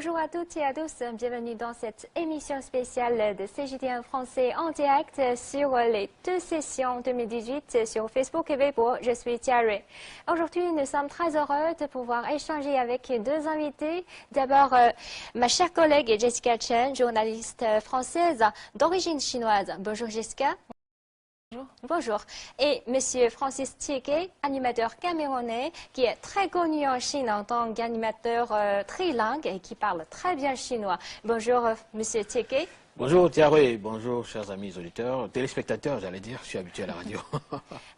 Bonjour à toutes et à tous, bienvenue dans cette émission spéciale de CJTN français en direct sur les deux sessions 2018 sur Facebook et Weibo. Je suis Thierry. Aujourd'hui, nous sommes très heureux de pouvoir échanger avec deux invités. D'abord, ma chère collègue Jessica Chen, journaliste française d'origine chinoise. Bonjour Jessica. Bonjour. Bonjour. Et Monsieur Francis Tieke, animateur camerounais, qui est très connu en Chine en tant qu'animateur trilingue et qui parle très bien chinois. Bonjour, Monsieur Tieke. Bonjour Thierry, bonjour chers amis auditeurs, téléspectateurs j'allais dire, je suis habitué à la radio.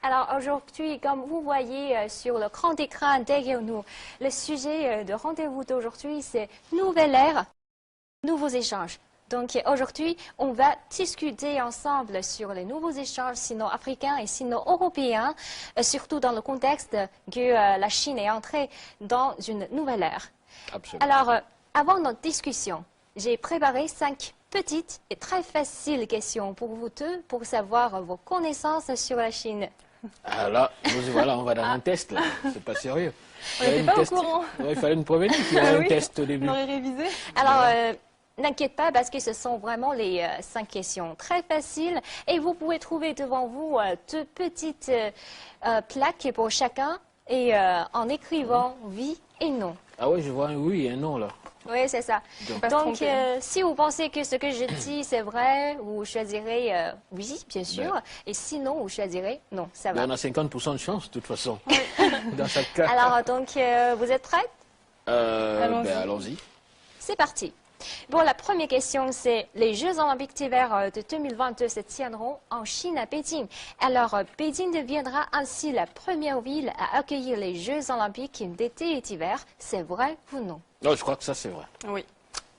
Alors aujourd'hui, comme vous voyez sur le grand écran derrière nous, le sujet de rendez-vous d'aujourd'hui c'est Nouvelle ère, nouveaux échanges. Donc aujourd'hui, on va discuter ensemble sur les nouveaux échanges sino-africains et sino-européens, surtout dans le contexte que la Chine est entrée dans une nouvelle ère. Absolument. Alors, avant notre discussion, j'ai préparé 5 petites et très faciles questions pour vous deux, pour savoir vos connaissances sur la Chine. Alors là, voilà, on va dans un test là, c'est pas sérieux. On n'était pas au courant. Ouais, il fallait nous prévenir qu'il y avait un test au début. On aurait révisé. Alors, n'inquiète pas parce que ce sont vraiment les 5 questions très faciles et vous pouvez trouver devant vous 2 petites plaques pour chacun et en écrivant oui et non. Ah ouais, je vois un oui et un non là. Oui, c'est ça. Donc, tromper. si vous pensez que ce que je dis c'est vrai, vous choisirez oui, bien sûr. Et sinon, vous choisirez non, ça va. Ben, on a 50% de chance de toute façon, dans chaque cas. Alors, donc, vous êtes prêts? Allons-y. C'est parti. Bon, la première question, c'est les Jeux Olympiques d'hiver de 2022 se tiendront en Chine à Pékin. Alors, Pékin deviendra ainsi la première ville à accueillir les Jeux Olympiques d'été et d'hiver. C'est vrai ou non? Non, je crois que ça c'est vrai. Oui.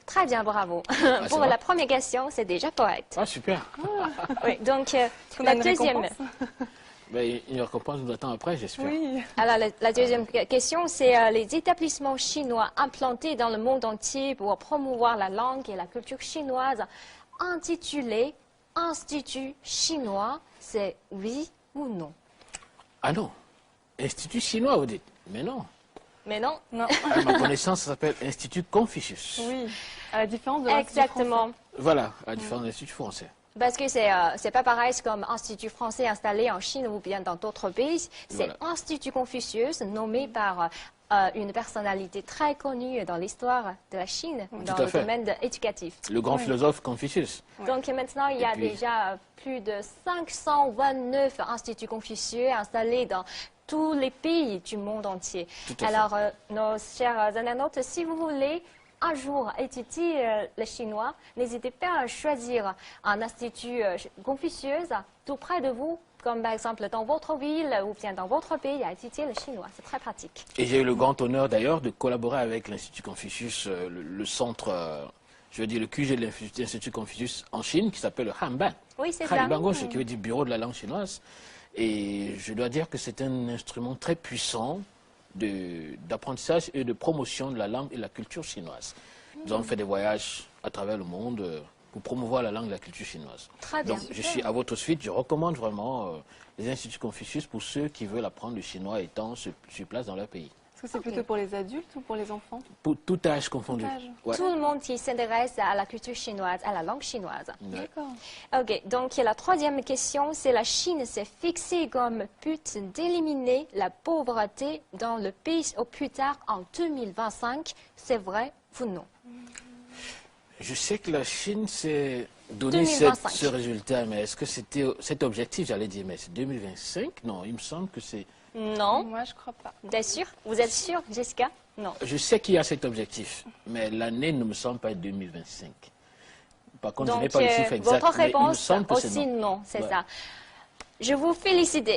Très bien, bravo. Pour vrai la première question, c'est déjà correct. Ah super. Oui, donc, On a la une deuxième. récompense. Ben, une récompense nous attend après, j'espère. Oui. Alors, la deuxième question, c'est les établissements chinois implantés dans le monde entier pour promouvoir la langue et la culture chinoise, intitulés Institut chinois, c'est oui ou non? Ah non, Institut chinois vous dites? Mais non. Mais non? Non. À ma connaissance, ça s'appelle Institut Confucius. Oui. À la différence de l'Institut Exactement. Voilà, à la différence de l'Institut français. Parce que c'est pas pareil, c'est comme Institut français installé en Chine ou bien dans d'autres pays. C'est Voilà. Institut Confucius, nommé par une personnalité très connue dans l'histoire de la Chine, dans Tout à le fait. domaine éducatif. Le grand philosophe Confucius. Donc maintenant, il y a puis- déjà plus de 529 instituts Confucius installés dans tous les pays du monde entier. Tout à fait. Alors, nos chers internautes, si vous voulez un jour étudier le chinois, n'hésitez pas à choisir un institut Confucius tout près de vous, comme par exemple dans votre ville ou bien dans votre pays, à étudier le chinois. C'est très pratique. Et j'ai eu le grand honneur d'ailleurs de collaborer avec l'Institut Confucius, le centre, je veux dire le QG de l'Institut Confucius en Chine, qui s'appelle le Hanban. Oui, c'est ça. Hanban, ce qui veut dire bureau de la langue chinoise. Et je dois dire que c'est un instrument très puissant d'apprentissage et de promotion de la langue et la culture chinoise. Nous avons fait des voyages à travers le monde pour promouvoir la langue et la culture chinoise. Très bien. Donc, je suis à votre suite, je recommande vraiment les instituts Confucius pour ceux qui veulent apprendre le chinois étant sur place dans leur pays. Est-ce que c'est plutôt pour les adultes ou pour les enfants? Pour tout âge confondu. Tout âge. Ouais. Tout le monde qui s'intéresse à la culture chinoise, à la langue chinoise. Ouais. D'accord. Ok, donc la troisième question, c'est la Chine s'est fixée comme but d'éliminer la pauvreté dans le pays au plus tard en 2025. C'est vrai ou non? Je sais que la Chine s'est donné 2025. ce résultat, mais est-ce que c'était cet objectif, j'allais dire, mais c'est 2025? Non, il me semble que c'est... Non. Moi, je crois pas. Bien sûr. Vous êtes sûr, Jessica? Non. Je sais qu'il y a cet objectif, mais l'année ne me semble pas être 2025. Par contre, je n'ai Donc, pas le chiffre exact, votre mais il me réponse semble que c'est aussi non. non, c'est Ouais. ça. Je vous félicite.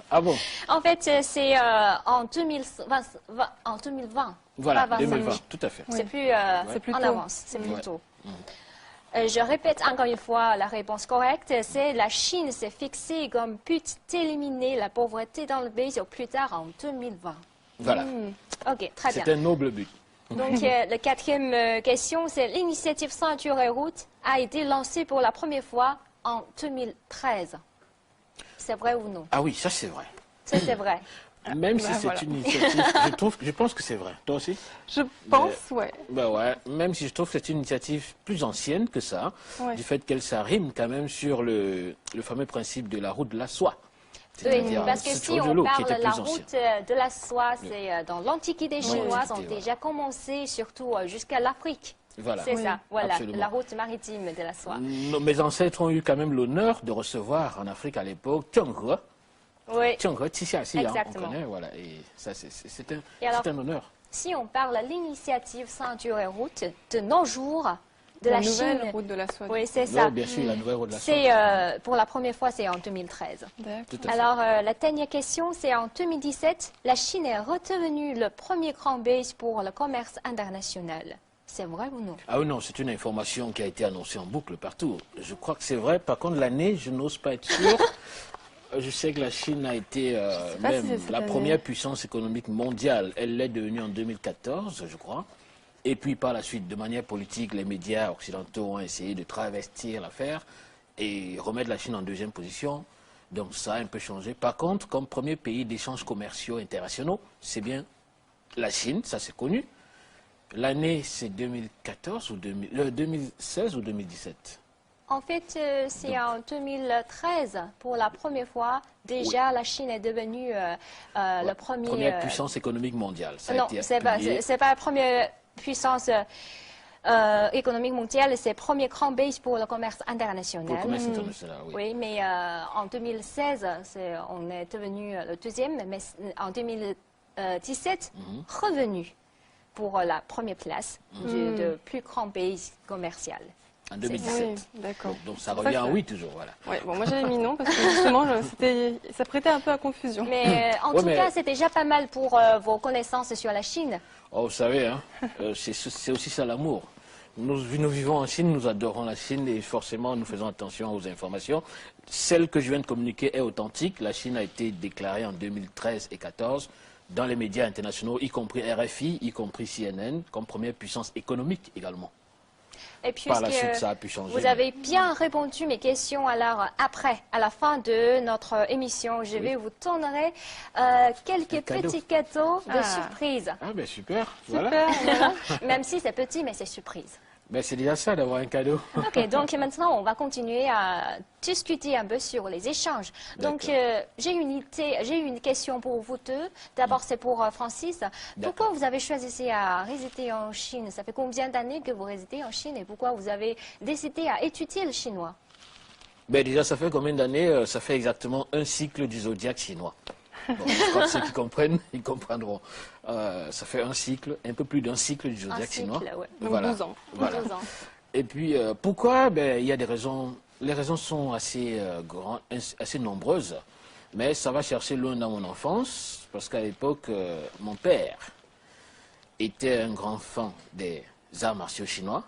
Ah bon? En fait, c'est en 2020. Voilà, pas 25. 2020, tout à fait. C'est plus, C'est plus en tôt. avance, c'est plus Ouais. tôt. Je répète encore une fois la réponse correcte, c'est la Chine s'est fixée comme but d'éliminer la pauvreté dans le pays au plus tard en 2020. Voilà, Ok, très bien. c'est un noble but. Donc, la quatrième question, c'est l'initiative Ceinture et Route a été lancée pour la première fois en 2013. C'est vrai ou non? Ah oui, ça c'est vrai. Ça, c'est vrai. Même si c'est voilà. une initiative, je pense que c'est vrai. Toi aussi? Je pense, ouais. Ben ouais, même si je trouve que c'est une initiative plus ancienne que ça, Ouais. du fait qu'elle s'arrime quand même sur le fameux principe de la route de la soie. Oui, C'est-à-dire, parce que c'est si on Trujillo qui parle était de la plus ancien. route de la soie, c'est dans l'Antiquité chinoise, ont l'Antiquité, déjà commencé, surtout jusqu'à l'Afrique. Voilà. C'est Oui, ça, voilà, absolument. la route maritime de la soie. Mes ancêtres ont eu quand même l'honneur de recevoir en Afrique à l'époque Zhenghe. Oui. Zhenghe, Tixia-Xi, on Exactement. connaît, voilà. Et ça, c'est Et alors, un honneur. Si on parle de l'initiative Ceinture et Route de nos jours, de la nouvelle Chine. route de la soie. Oui, c'est Oui, ça. bien sûr, la nouvelle route de la soie. C'est pour la première fois, c'est en 2013. D'accord. Tout à fait. Alors, la dernière question, c'est en 2017, la Chine est redevenue le premier grand base pour le commerce international. C'est vrai ou non? Ah oui, non, c'est une information qui a été annoncée en boucle partout. Je crois que c'est vrai. Par contre, l'année, je n'ose pas être sûr. Je sais que la Chine a été pas même si c'est cette la année. première puissance économique mondiale. Elle l'est devenue en 2014, je crois. Et puis par la suite, de manière politique, les médias occidentaux ont essayé de travestir l'affaire et remettre la Chine en deuxième position. Donc ça a un peu changé. Par contre, comme premier pays d'échanges commerciaux internationaux, c'est bien la Chine, ça c'est connu. L'année, c'est 2014 ou 2016 ou 2017? En fait, c'est en 2013, pour la première fois, déjà la Chine est devenue le premier... Première puissance économique mondiale. Ça a non, été c'est pas, publié. c'est pas la première puissance économique mondiale, c'est le premier grand base pour le commerce international. Pour le commerce international, oui. Oui, mais en 2016, on est devenu le deuxième, mais en 2017, revenu pour la première place de plus grand pays commercial. En Oui, 2017. d'accord. Donc ça C'est revient ça en que- oui toujours, voilà. Ouais, bon, moi j'avais mis non parce que justement, ça prêtait un peu à confusion. Mais en Ouais, tout mais- cas, c'est déjà pas mal pour vos connaissances sur la Chine. Oh, vous savez, hein, c'est aussi ça l'amour. Nous vivons en Chine, nous adorons la Chine et forcément nous faisons attention aux informations. Celle que je viens de communiquer est authentique. La Chine a été déclarée en 2013 et 2014 dans les médias internationaux, y compris RFI, y compris CNN, comme première puissance économique également. Et Par la puisque suite, ça a pu changer. vous avez bien répondu mes questions, alors après, à la fin de notre émission, je vais vous tourner quelques Un cadeau. petits cadeaux de Ah. surprise. Ah ben super, voilà. Super, voilà. Même si c'est petit, mais c'est surprise. Ben, c'est déjà ça d'avoir un cadeau. Ok, donc maintenant, on va continuer à discuter un peu sur les échanges. Donc, D'accord. j'ai une question pour vous deux. D'abord, c'est pour Francis. Pourquoi vous avez choisi à résider en Chine? Ça fait combien d'années que vous résidez en Chine et pourquoi vous avez décidé à étudier le chinois? Ben déjà, ça fait combien d'années? Ça fait exactement un cycle du zodiaque chinois. Bon, je crois que ceux qui comprennent, ils comprendront. Ça fait un cycle, un peu plus d'un cycle du Un zodiaque cycle, chinois. ouais. Donc Voilà. 12 ans. Voilà. 12 ans. Et puis, pourquoi? Ben, il y a des raisons. Les raisons sont assez, assez nombreuses. Mais ça va chercher loin dans mon enfance, parce qu'à l'époque, mon père était un grand fan des arts martiaux chinois.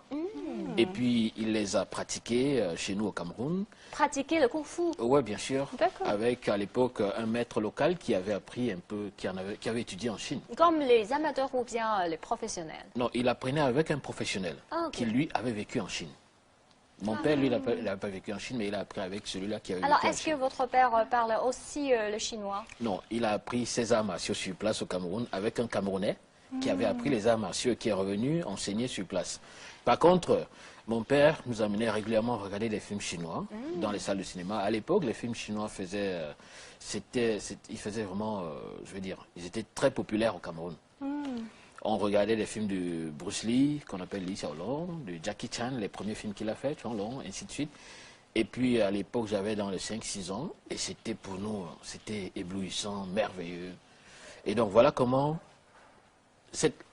Et puis, il les a pratiqués chez nous au Cameroun. Pratiquer le kung-fu. Oui, bien sûr. D'accord. Avec, à l'époque, un maître local qui avait appris un peu, qui avait étudié en Chine. Comme les amateurs ou bien les professionnels. Non, il apprenait avec un professionnel Ah, ok. qui, lui, avait vécu en Chine. Mon père, lui, il n'a pas vécu en Chine, mais il a appris avec celui-là qui avait Alors, vécu en est-ce que Chine. votre père parle aussi le chinois? Non, il a appris ses arts martiaux sur place au Cameroun avec un Camerounais qui avait appris les arts martiaux et qui est revenu enseigner sur place. Par contre, mon père nous amenait régulièrement regarder des films chinois dans les salles de cinéma. À l'époque, les films chinois faisaient, ils faisaient vraiment, je veux dire, ils étaient très populaires au Cameroun. On regardait des films de Bruce Lee, qu'on appelle Lee Xiaolong, de Jackie Chan, les premiers films qu'il a fait, Xiaolong, ainsi de suite. Et puis, à l'époque, j'avais dans les 5-6 ans, et c'était pour nous, c'était éblouissant, merveilleux. Et donc, voilà comment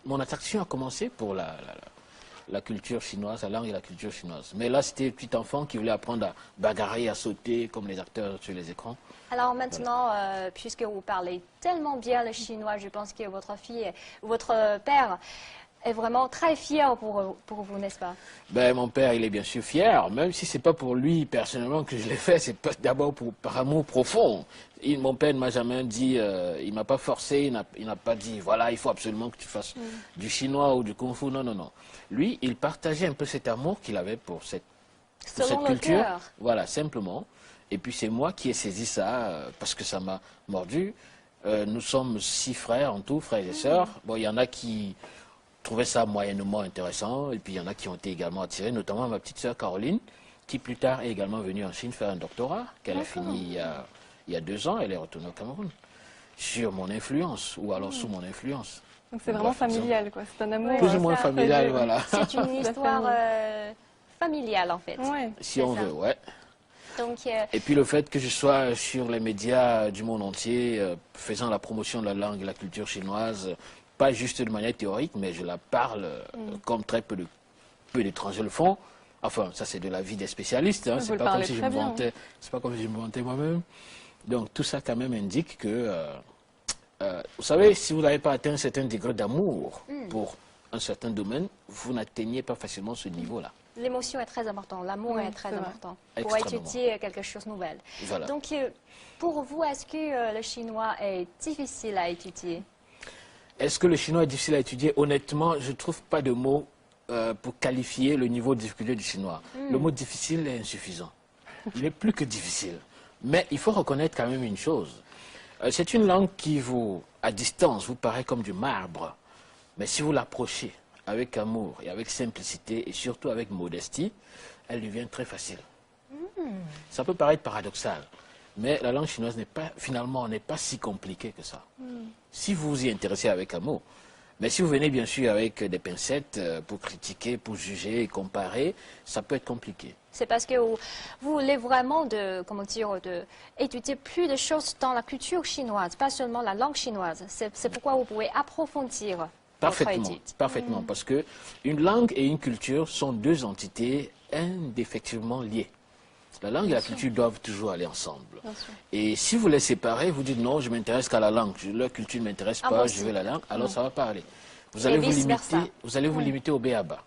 mon attraction a commencé pour la culture chinoise, la langue et la culture chinoise. Mais là, c'était un petit enfant qui voulait apprendre à bagarrer, à sauter, comme les acteurs sur les écrans. Alors maintenant, puisque vous parlez tellement bien le chinois, je pense que votre père est vraiment très fier pour vous, n'est-ce pas? Ben, mon père, il est bien sûr fier, même si c'est pas pour lui personnellement que je l'ai fait, c'est d'abord par amour profond. Mon père ne m'a jamais dit, il m'a pas forcé, il n'a pas dit, voilà, il faut absolument que tu fasses du chinois ou du kung-fu. Non, non, non. Lui, il partageait un peu cet amour qu'il avait pour cette Selon le culture. cœur. Voilà, simplement. Et puis c'est moi qui ai saisi ça parce que ça m'a mordu. Nous sommes 6 frères en tout, frères et sœurs. Bon, il y en a qui trouvaient ça moyennement intéressant, et puis il y en a qui ont été également attirés, notamment ma petite sœur Caroline, qui plus tard est également venue en Chine faire un doctorat, qu'elle a fini il y a 2 ans, elle est retournée au Cameroun, sur mon influence, ou alors sous mon influence. Donc c'est vraiment familial, quoi. C'est un amour. Ouais, Plus ou moins ça. familial, voilà. C'est une histoire familiale, en fait. Ouais. Si on ça. veut, ouais. Donc, Et puis le fait que je sois sur les médias du monde entier, faisant la promotion de la langue et la culture chinoise, pas juste de manière théorique, mais je la parle comme très peu d'étrangers le font. Enfin, ça c'est de l'avis des spécialistes, hein. Vous C'est le pas comme parlez si je très me bien. vantais, c'est pas comme si je me vantais moi-même. Donc tout ça quand même indique que, vous savez, si vous n'avez pas atteint un certain degré d'amour pour un certain domaine, vous n'atteignez pas facilement ce niveau-là. l'émotion est très importante, l'amour Oui, est très c'est vrai. important pour Extrêmement. étudier quelque chose de nouvel. Voilà. Donc, pour vous, est-ce que le chinois est difficile à étudier? Est-ce que le chinois est difficile à étudier? Honnêtement, je ne trouve pas de mots pour qualifier le niveau de difficulté du chinois. Le mot difficile est insuffisant. Il est plus que difficile. Mais il faut reconnaître quand même une chose. C'est une langue qui vous, à distance, vous paraît comme du marbre. Mais si vous l'approchez avec amour et avec simplicité et surtout avec modestie, elle devient très facile. Ça peut paraître paradoxal, mais la langue chinoise finalement n'est pas si compliquée que ça. Si vous vous y intéressez avec amour. Mais si vous venez bien sûr avec des pincettes pour critiquer, pour juger et comparer, ça peut être compliqué. C'est parce que vous voulez vraiment étudier plus de choses dans la culture chinoise, pas seulement la langue chinoise. C'est pourquoi vous pouvez approfondir votre Parfaitement, étude. parfaitement, parce que une langue et une culture sont 2 entités indéfectiblement liées. La langue et la culture doivent toujours aller ensemble. Bien sûr. Et si vous les séparez, vous dites non, je m'intéresse qu'à la langue, leur culture ne m'intéresse Ah, moi pas, aussi. je veux la langue, alors ça va pas aller. Vous Et allez vous vice-versa. limiter, vous allez vous limiter au b.a.-ba.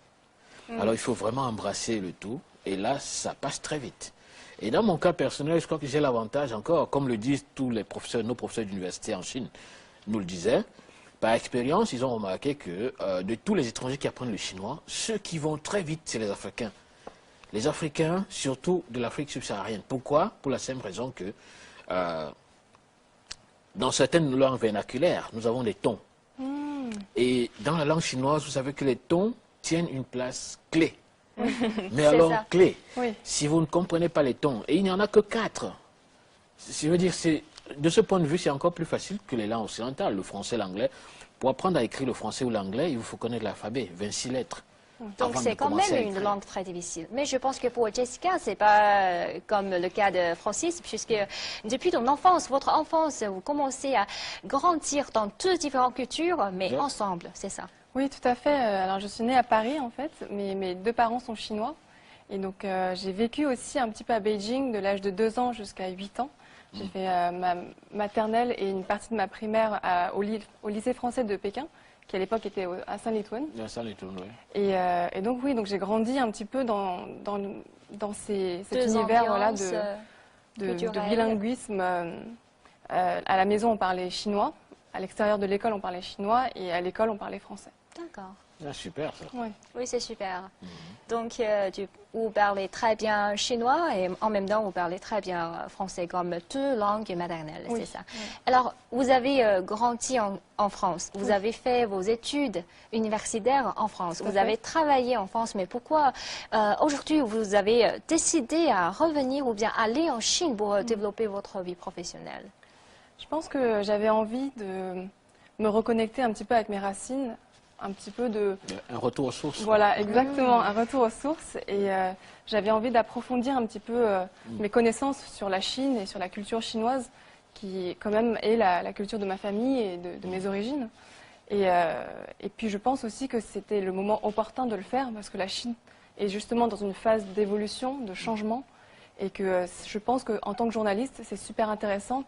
Alors il faut vraiment embrasser le tout, et là, ça passe très vite. Et dans mon cas personnel, je crois que j'ai l'avantage encore, comme le disent tous les professeurs, nos professeurs d'université en Chine, nous le disaient, par expérience, ils ont remarqué que de tous les étrangers qui apprennent le chinois, ceux qui vont très vite, c'est les Africains. Les Africains, surtout de l'Afrique subsaharienne. Pourquoi? Pour la simple raison que dans certaines langues vernaculaires, nous avons des tons. Et dans la langue chinoise, vous savez que les tons tiennent une place clé. Mais alors, ça. clé, Oui. si vous ne comprenez pas les tons, et il n'y en a que 4, je veux dire, de ce point de vue, c'est encore plus facile que les langues occidentales, le français, l'anglais. Pour apprendre à écrire le français ou l'anglais, il vous faut connaître l'alphabet, 26 lettres. Donc avant c'est de quand commencer à même une écrire. langue très difficile. Mais je pense que pour Jessica, c'est pas comme le cas de Francis, puisque depuis ton enfance, votre enfance, vous commencez à grandir dans 2 différentes cultures, mais Ouais. ensemble, c'est ça. Oui, tout à fait. Alors, je suis née à Paris, en fait, mais mes 2 parents sont chinois. Et donc, j'ai vécu aussi un petit peu à Beijing de l'âge de 2 ans jusqu'à 8 ans. J'ai fait ma maternelle et une partie de ma primaire au lycée français de Pékin, qui à l'époque était à Saint-Litouane. Bien ça, les tournois. Et donc, oui, donc j'ai grandi un petit peu dans cet 2 univers voilà, ambiances, de culturelles. bilinguisme. À la maison, on parlait chinois. À l'extérieur de l'école, on parlait chinois. Et à l'école, on parlait français. D'accord. Ah, super ça. Ouais. Oui, c'est super. Donc, vous parlez très bien chinois et en même temps, vous parlez très bien français comme 2 langues maternelles, Oui. c'est ça. Alors, vous avez grandi en France, vous avez fait vos études universitaires en France, Tout à vous fait. avez travaillé en France, mais pourquoi aujourd'hui vous avez décidé à revenir ou bien aller en Chine pour développer votre vie professionnelle? Je pense que j'avais envie de me reconnecter un petit peu avec mes racines, un petit peu de... Un retour aux sources. Voilà, exactement, un retour aux sources. Et j'avais envie d'approfondir un petit peu mes connaissances sur la Chine et sur la culture chinoise, qui quand même est la culture de ma famille et de mes origines. Et puis je pense aussi que c'était le moment opportun de le faire, parce que la Chine est justement dans une phase d'évolution, de changement, et que je pense qu'en tant que journaliste, c'est super intéressant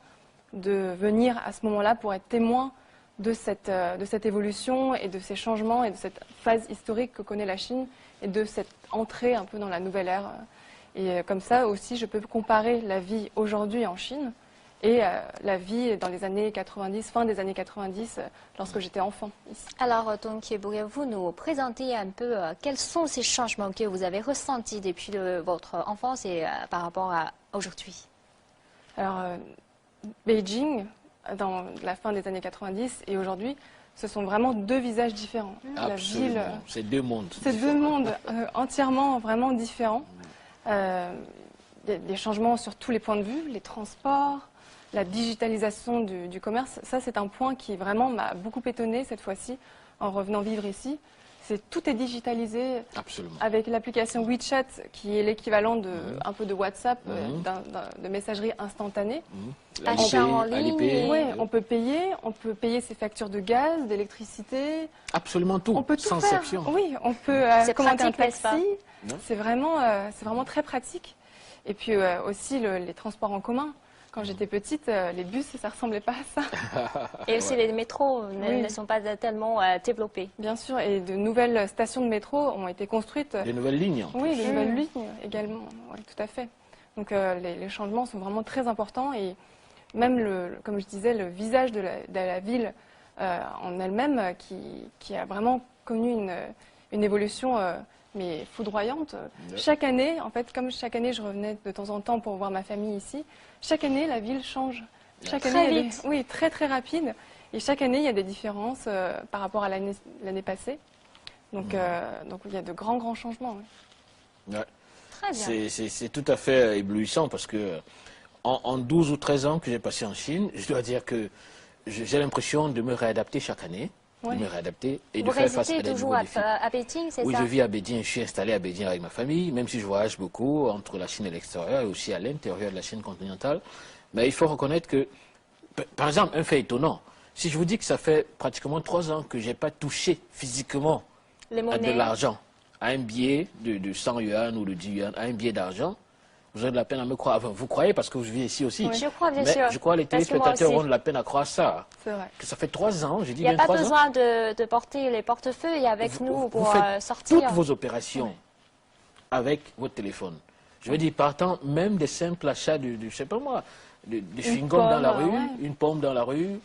de venir à ce moment-là pour être témoin de cette évolution et de ces changements et de cette phase historique que connaît la Chine et de cette entrée un peu dans la nouvelle ère. Et comme ça aussi, je peux comparer la vie aujourd'hui en Chine et la vie dans les années 90, fin des années 90, lorsque j'étais enfant ici. Alors, donc, pourriez-vous nous présenter un peu quels sont ces changements que vous avez ressentis depuis votre enfance et par rapport à aujourd'hui? Alors, Beijing, dans la fin des années 90 et aujourd'hui, ce sont vraiment deux visages différents. La ville, Absolument. C'est deux mondes. c'est deux mondes entièrement vraiment différents. Il y a des changements sur tous les points de vue, les transports, la digitalisation du commerce. Ça, c'est un point qui vraiment m'a beaucoup étonnée cette fois-ci en revenant vivre ici. Tout est digitalisé. Absolument. Avec l'application WeChat, qui est l'équivalent de un peu de WhatsApp, de messagerie instantanée. Achat en ligne. Oui, on peut payer ses factures de gaz, d'électricité. Absolument tout, On peut tout sans faire. exception. Oui, on peut C'est commander un pratique, n'est-ce pas? taxi. Non. C'est vraiment très pratique. Et puis aussi les transports en commun. Quand j'étais petite, les bus, ça ressemblait pas à ça. Et aussi les métros Oui. ne sont pas tellement développés. Bien sûr, et de nouvelles stations de métro ont été construites. Des nouvelles lignes. en Oui, plus. de nouvelles lignes également. Oui, tout à fait. Donc les changements sont vraiment très importants et même, comme je disais, le visage de la ville en elle-même qui a vraiment connu une évolution mais foudroyante. Ouais. Chaque année, en fait, comme chaque année je revenais de temps en temps pour voir ma famille ici, chaque année la ville change. Chaque Très année, vite. oui, très très rapide. Et chaque année, il y a des différences par rapport à l'année passée. Donc il y a de grands changements. Oui. Ouais. Très bien. C'est tout à fait éblouissant parce que en 12 ou 13 ans que j'ai passé en Chine, je dois dire que j'ai l'impression de me réadapter chaque année, Ouais. de me réadapter et Vous de faire face à résidez des toujours nouveaux défis. à Beijing, c'est Oui, ça? je vis à Beijing, je suis installé à Beijing avec ma famille, même si je voyage beaucoup entre la Chine et l'extérieur et aussi à l'intérieur de la Chine continentale. Mais il faut reconnaître que, par exemple, un fait étonnant, si je vous dis que ça fait pratiquement 3 ans que je n'ai pas touché physiquement Les à de monnaies. l'argent, à un billet de 100 yuan ou de 10 yuan, à un billet d'argent, vous avez de la peine à me croire. Enfin, vous croyez parce que vous vivez ici aussi. Je crois, bien Mais sûr. je crois que les Parce que moi téléspectateurs aussi. ont de la peine à croire ça. C'est vrai. Que ça fait 3 ans, j'ai dit Il n'y a bien pas 3 ans. besoin de porter les portefeuilles avec Vous nous pour faites sortir. toutes vos opérations avec votre téléphone. Je veux dire, partant même des simples achats je sais pas moi, des chewing-gums dans la pomme, rue, ouais. une pomme dans la rue,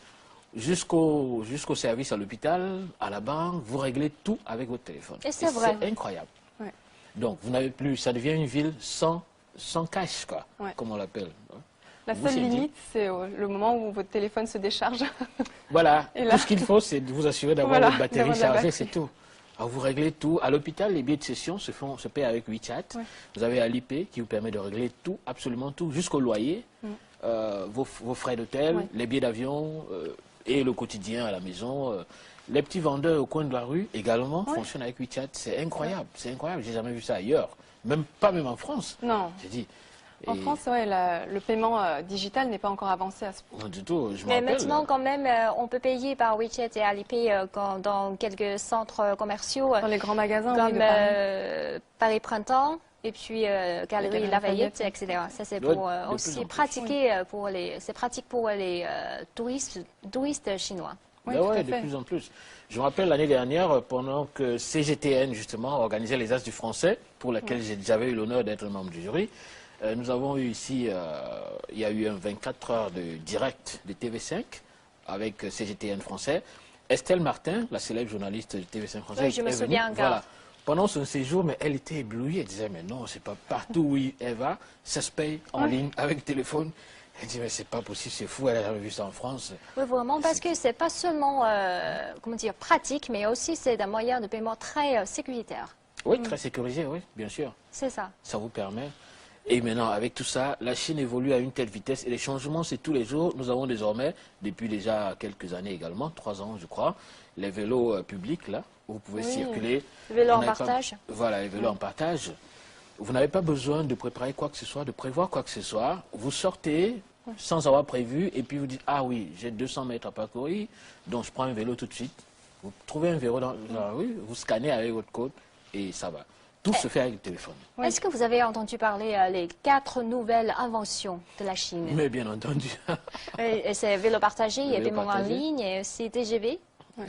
jusqu'au service à l'hôpital, à la banque, vous réglez tout avec votre téléphone. Et c'est vrai. C'est incroyable. Ouais. Donc, vous n'avez plus, ça devient une ville sans cash, quoi, Ouais. comme on l'appelle. La Vous, seule c'est dit. limite, c'est le moment où votre téléphone se décharge. Voilà, Et là- tout ce qu'il faut, c'est de vous assurer d'avoir Voilà, votre batterie d'avoir de la chargée, batterie. c'est tout. Alors vous réglez tout. À l'hôpital, les billets de session se paient avec WeChat. Ouais. Vous avez Alipay qui vous permet de régler tout, absolument tout, jusqu'au loyer, vos frais d'hôtel, Ouais. les billets d'avion et le quotidien à la maison. Les petits vendeurs au coin de la rue également Ouais. fonctionnent avec WeChat. C'est incroyable, j'ai jamais vu ça ailleurs. Pas même en France. Non. J'ai dit. En Et- France, ouais, le paiement digital n'est pas encore avancé à ce point. Non, du tout, je me Mais rappelle. maintenant, quand même, on peut payer par WeChat et Alipay dans quelques centres commerciaux, Dans les grands magasins, oui, comme de Paris. Paris Printemps et puis Galerie Galeries Lafayette, Lafayette. etc. Ça, c'est Ouais, pour de plus en aussi plus. pratiquer c'est pratique pour les touristes chinois. Oui, Ben tout ouais, à de fait. plus en plus. Je me rappelle l'année dernière, pendant que CGTN, justement, organisait les As du Français, pour laquelle j'avais eu l'honneur d'être membre du jury, nous avons eu ici, il y a eu un 24 heures de direct de TV5 avec CGTN français. Estelle Martin, la célèbre journaliste de TV5 français, Oui, je me est venue, souviens encore. voilà. Pendant son séjour, mais elle était éblouie. Elle disait, mais non, c'est pas partout où elle va, ça se paye en ligne avec le téléphone. Elle dit, mais c'est pas possible, c'est fou, elle a jamais vu ça en France. Oui, vraiment, parce que c'est pas seulement comment dire, pratique, mais aussi c'est un moyen de paiement très sécuritaire. Oui, très sécurisé, oui, bien sûr. C'est ça. Ça vous permet. Et maintenant, avec tout ça, la Chine évolue à une telle vitesse et les changements, c'est tous les jours. Nous avons désormais, depuis déjà quelques années également, 3 ans je crois, les vélos publics, là, où vous pouvez Oui. circuler. Vélo Vous en n'avez pas- partage. Voilà, les vélos en partage. Vous n'avez pas besoin de préparer quoi que ce soit, de prévoir quoi que ce soit. Vous sortez sans avoir prévu et puis vous dites, ah oui, j'ai 200 mètres à parcourir, donc je prends un vélo tout de suite. Vous trouvez un vélo dans la rue, vous scannez avec votre code et ça va. Tout se fait avec le téléphone. Oui. Est-ce que vous avez entendu parler les 4 nouvelles inventions de la Chine? Mais bien entendu. Et c'est vélo partagé, il y a Vélo paiement en partagé. ligne, et aussi TGV. Ouais.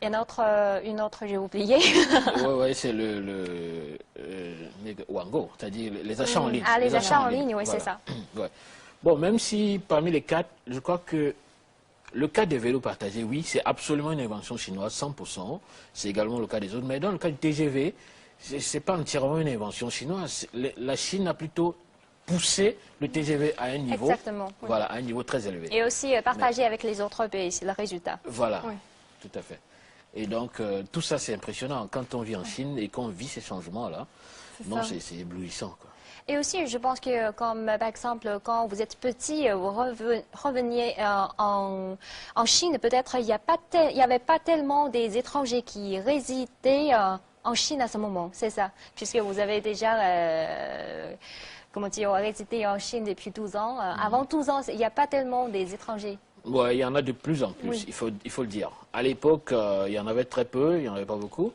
Et une autre j'ai oublié. Ouais, c'est le Wango, c'est-à-dire les achats en ligne. Ah, les achats en ligne, oui, voilà. c'est ça. Ouais. Bon, même si parmi les 4, je crois que le cas des vélos partagés, oui, c'est absolument une invention chinoise, 100%. C'est également le cas des autres. Mais dans le cas du TGV, c'est pas entièrement une invention chinoise. La Chine a plutôt pousser le TGV à un niveau, Exactement. Oui. voilà, à un niveau très élevé. Et aussi partager avec les autres pays le résultat. Voilà, Oui. tout à fait. Et donc, tout ça, c'est impressionnant. Quand on vit en Chine et qu'on vit ces changements-là, non, c'est éblouissant, quoi. Et aussi, je pense que, comme par exemple, quand vous êtes petit, vous reveniez en Chine, peut-être il n'y avait pas tellement des étrangers qui résidaient en Chine à ce moment, c'est ça? Puisque vous avez déjà, comment dire, résidé en Chine depuis 12 ans. Avant 12 ans, il n'y a pas tellement des étrangers. Ouais, il y en a de plus en plus, Oui. il faut le dire. À l'époque, il y en avait très peu, il n'y en avait pas beaucoup.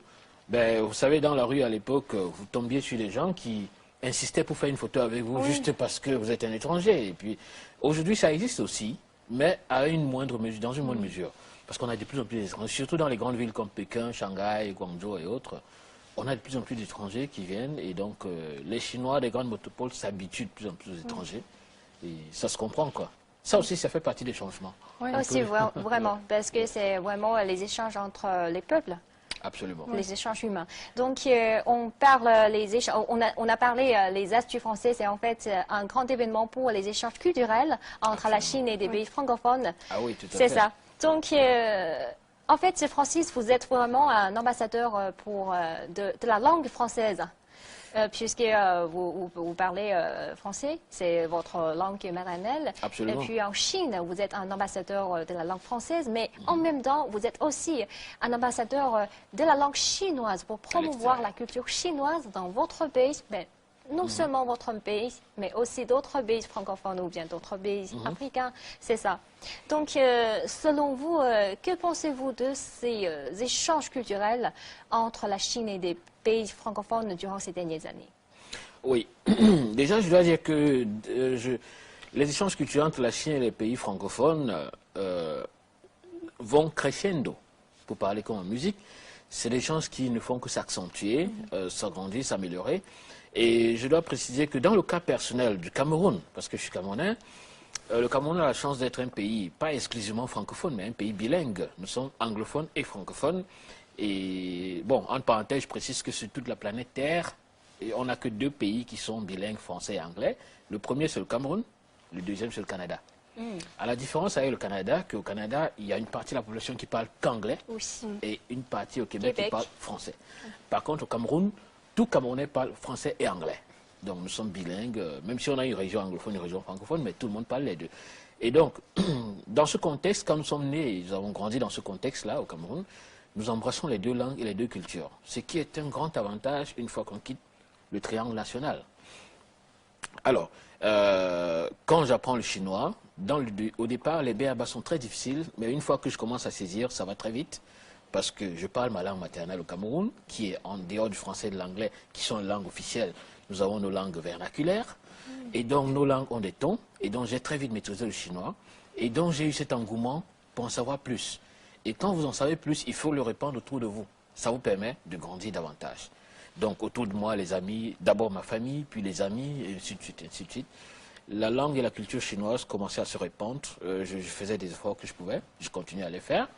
Ben, vous savez, dans la rue, à l'époque, vous tombiez sur des gens qui insistaient pour faire une photo avec vous juste parce que vous êtes un étranger. Et puis, aujourd'hui, ça existe aussi, mais à une moindre mesure, dans une moindre mesure. Parce qu'on a de plus en plus d'étrangers, surtout dans les grandes villes comme Pékin, Shanghai, Guangzhou et autres. On a de plus en plus d'étrangers qui viennent et donc les Chinois des grandes métropoles s'habituent de plus en plus aux étrangers. Et ça se comprend, quoi. Ça aussi, ça fait partie des changements. Oui. Aussi, vraiment, parce que c'est vraiment les échanges entre les peuples. Absolument. Les échanges humains. Donc, on parle on a parlé les Astuces français, c'est en fait un grand événement pour les échanges culturels entre la Chine et des pays francophones. Ah oui, tout à fait. C'est ça. Donc, en fait, Francis, vous êtes vraiment un ambassadeur de la langue française. Puisque vous parlez français, c'est votre langue maternelle. Absolument. Et puis en Chine, vous êtes un ambassadeur de la langue française, mais en même temps, vous êtes aussi un ambassadeur de la langue chinoise pour promouvoir la culture chinoise dans votre pays. Mais non seulement votre pays, mais aussi d'autres pays francophones ou bien d'autres pays africains. C'est ça. Donc, selon vous, que pensez-vous de ces échanges culturels entre la Chine et des pays francophones durant ces dernières années? Oui. Déjà, je dois dire que les échanges culturels entre la Chine et les pays francophones vont crescendo, pour parler comme en musique. C'est des échanges qui ne font que s'accentuer, s'agrandir, s'améliorer. Et je dois préciser que dans le cas personnel du Cameroun, parce que je suis camerounais, le Cameroun a la chance d'être un pays, pas exclusivement francophone, mais un pays bilingue. Nous sommes anglophones et francophones. Et bon, en parenthèse, je précise que sur toute la planète Terre, on n'a que 2 pays qui sont bilingues, français et anglais. Le premier, c'est le Cameroun. Le deuxième, c'est le Canada. À la différence avec le Canada, qu'au Canada, il y a une partie de la population qui parle qu'anglais et une partie au Québec qui parle français. Par contre, au Cameroun, tout Camerounais parle français et anglais. Donc nous sommes bilingues, même si on a une région anglophone, une région francophone, mais tout le monde parle les deux. Et donc, dans ce contexte, quand nous sommes nés, nous avons grandi dans ce contexte-là au Cameroun, nous embrassons les 2 langues et les 2 cultures. Ce qui est un grand avantage une fois qu'on quitte le triangle national. Alors, quand j'apprends le chinois, au départ, les b.a.-ba sont très difficiles, mais une fois que je commence à saisir, ça va très vite. Parce que je parle ma langue maternelle au Cameroun, qui est en dehors du français et de l'anglais, qui sont les langues officielles. Nous avons nos langues vernaculaires, et donc nos langues ont des tons, et donc j'ai très vite maîtrisé le chinois, et donc j'ai eu cet engouement pour en savoir plus. Et quand vous en savez plus, il faut le répandre autour de vous. Ça vous permet de grandir davantage. Donc autour de moi, les amis, d'abord ma famille, puis les amis, et ainsi de suite, ainsi de suite. La langue et la culture chinoise commençaient à se répandre. Je faisais des efforts que je pouvais, je continuais à les faire.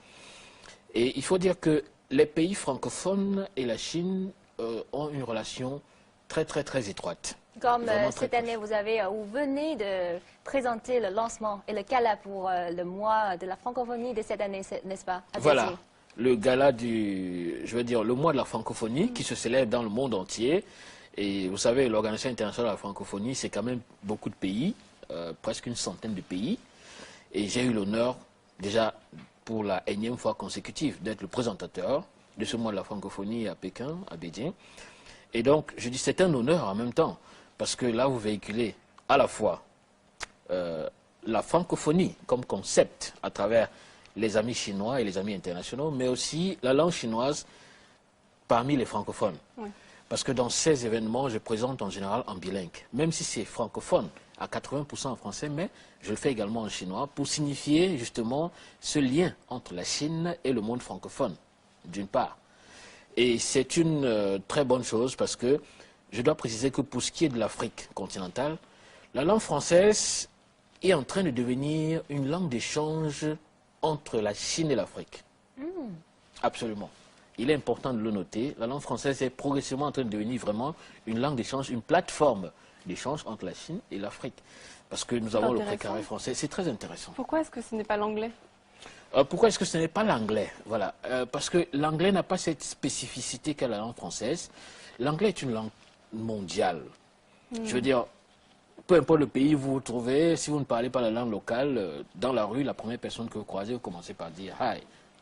Et il faut dire que les pays francophones et la Chine ont une relation très, très, très étroite. Comme cette année, vous venez de présenter le lancement et le gala pour le mois de la francophonie de cette année, n'est-ce pas? Voilà, le gala le mois de la francophonie qui se célèbre dans le monde entier. Et vous savez, l'Organisation internationale de la francophonie, c'est quand même beaucoup de pays, presque une centaine de pays. Et j'ai eu l'honneur, déjà, pour la énième fois consécutive, d'être le présentateur de ce mois de la francophonie à Pékin, à Beijing. Et donc, je dis c'est un honneur en même temps, parce que là, vous véhiculez à la fois la francophonie comme concept à travers les amis chinois et les amis internationaux, mais aussi la langue chinoise parmi les francophones. Oui. Parce que dans ces événements, je présente en général en bilingue, même si c'est francophone, à 80% en français, mais je le fais également en chinois pour signifier justement ce lien entre la Chine et le monde francophone, d'une part. Et c'est une très bonne chose parce que je dois préciser que pour ce qui est de l'Afrique continentale, la langue française est en train de devenir une langue d'échange entre la Chine et l'Afrique. Absolument. Il est important de le noter. La langue française est progressivement en train de devenir vraiment une langue d'échange, une plateforme d'échange entre la Chine et l'Afrique. Parce que nous avons le précaré français. C'est très intéressant. Pourquoi est-ce que ce n'est pas l'anglais? Pourquoi est-ce que ce n'est pas l'anglais? Voilà. Parce que l'anglais n'a pas cette spécificité qu'a la langue française. L'anglais est une langue mondiale. Je veux dire, peu importe le pays où vous vous trouvez, si vous ne parlez pas la langue locale, dans la rue, la première personne que vous croisez, vous commencez par dire « Hi,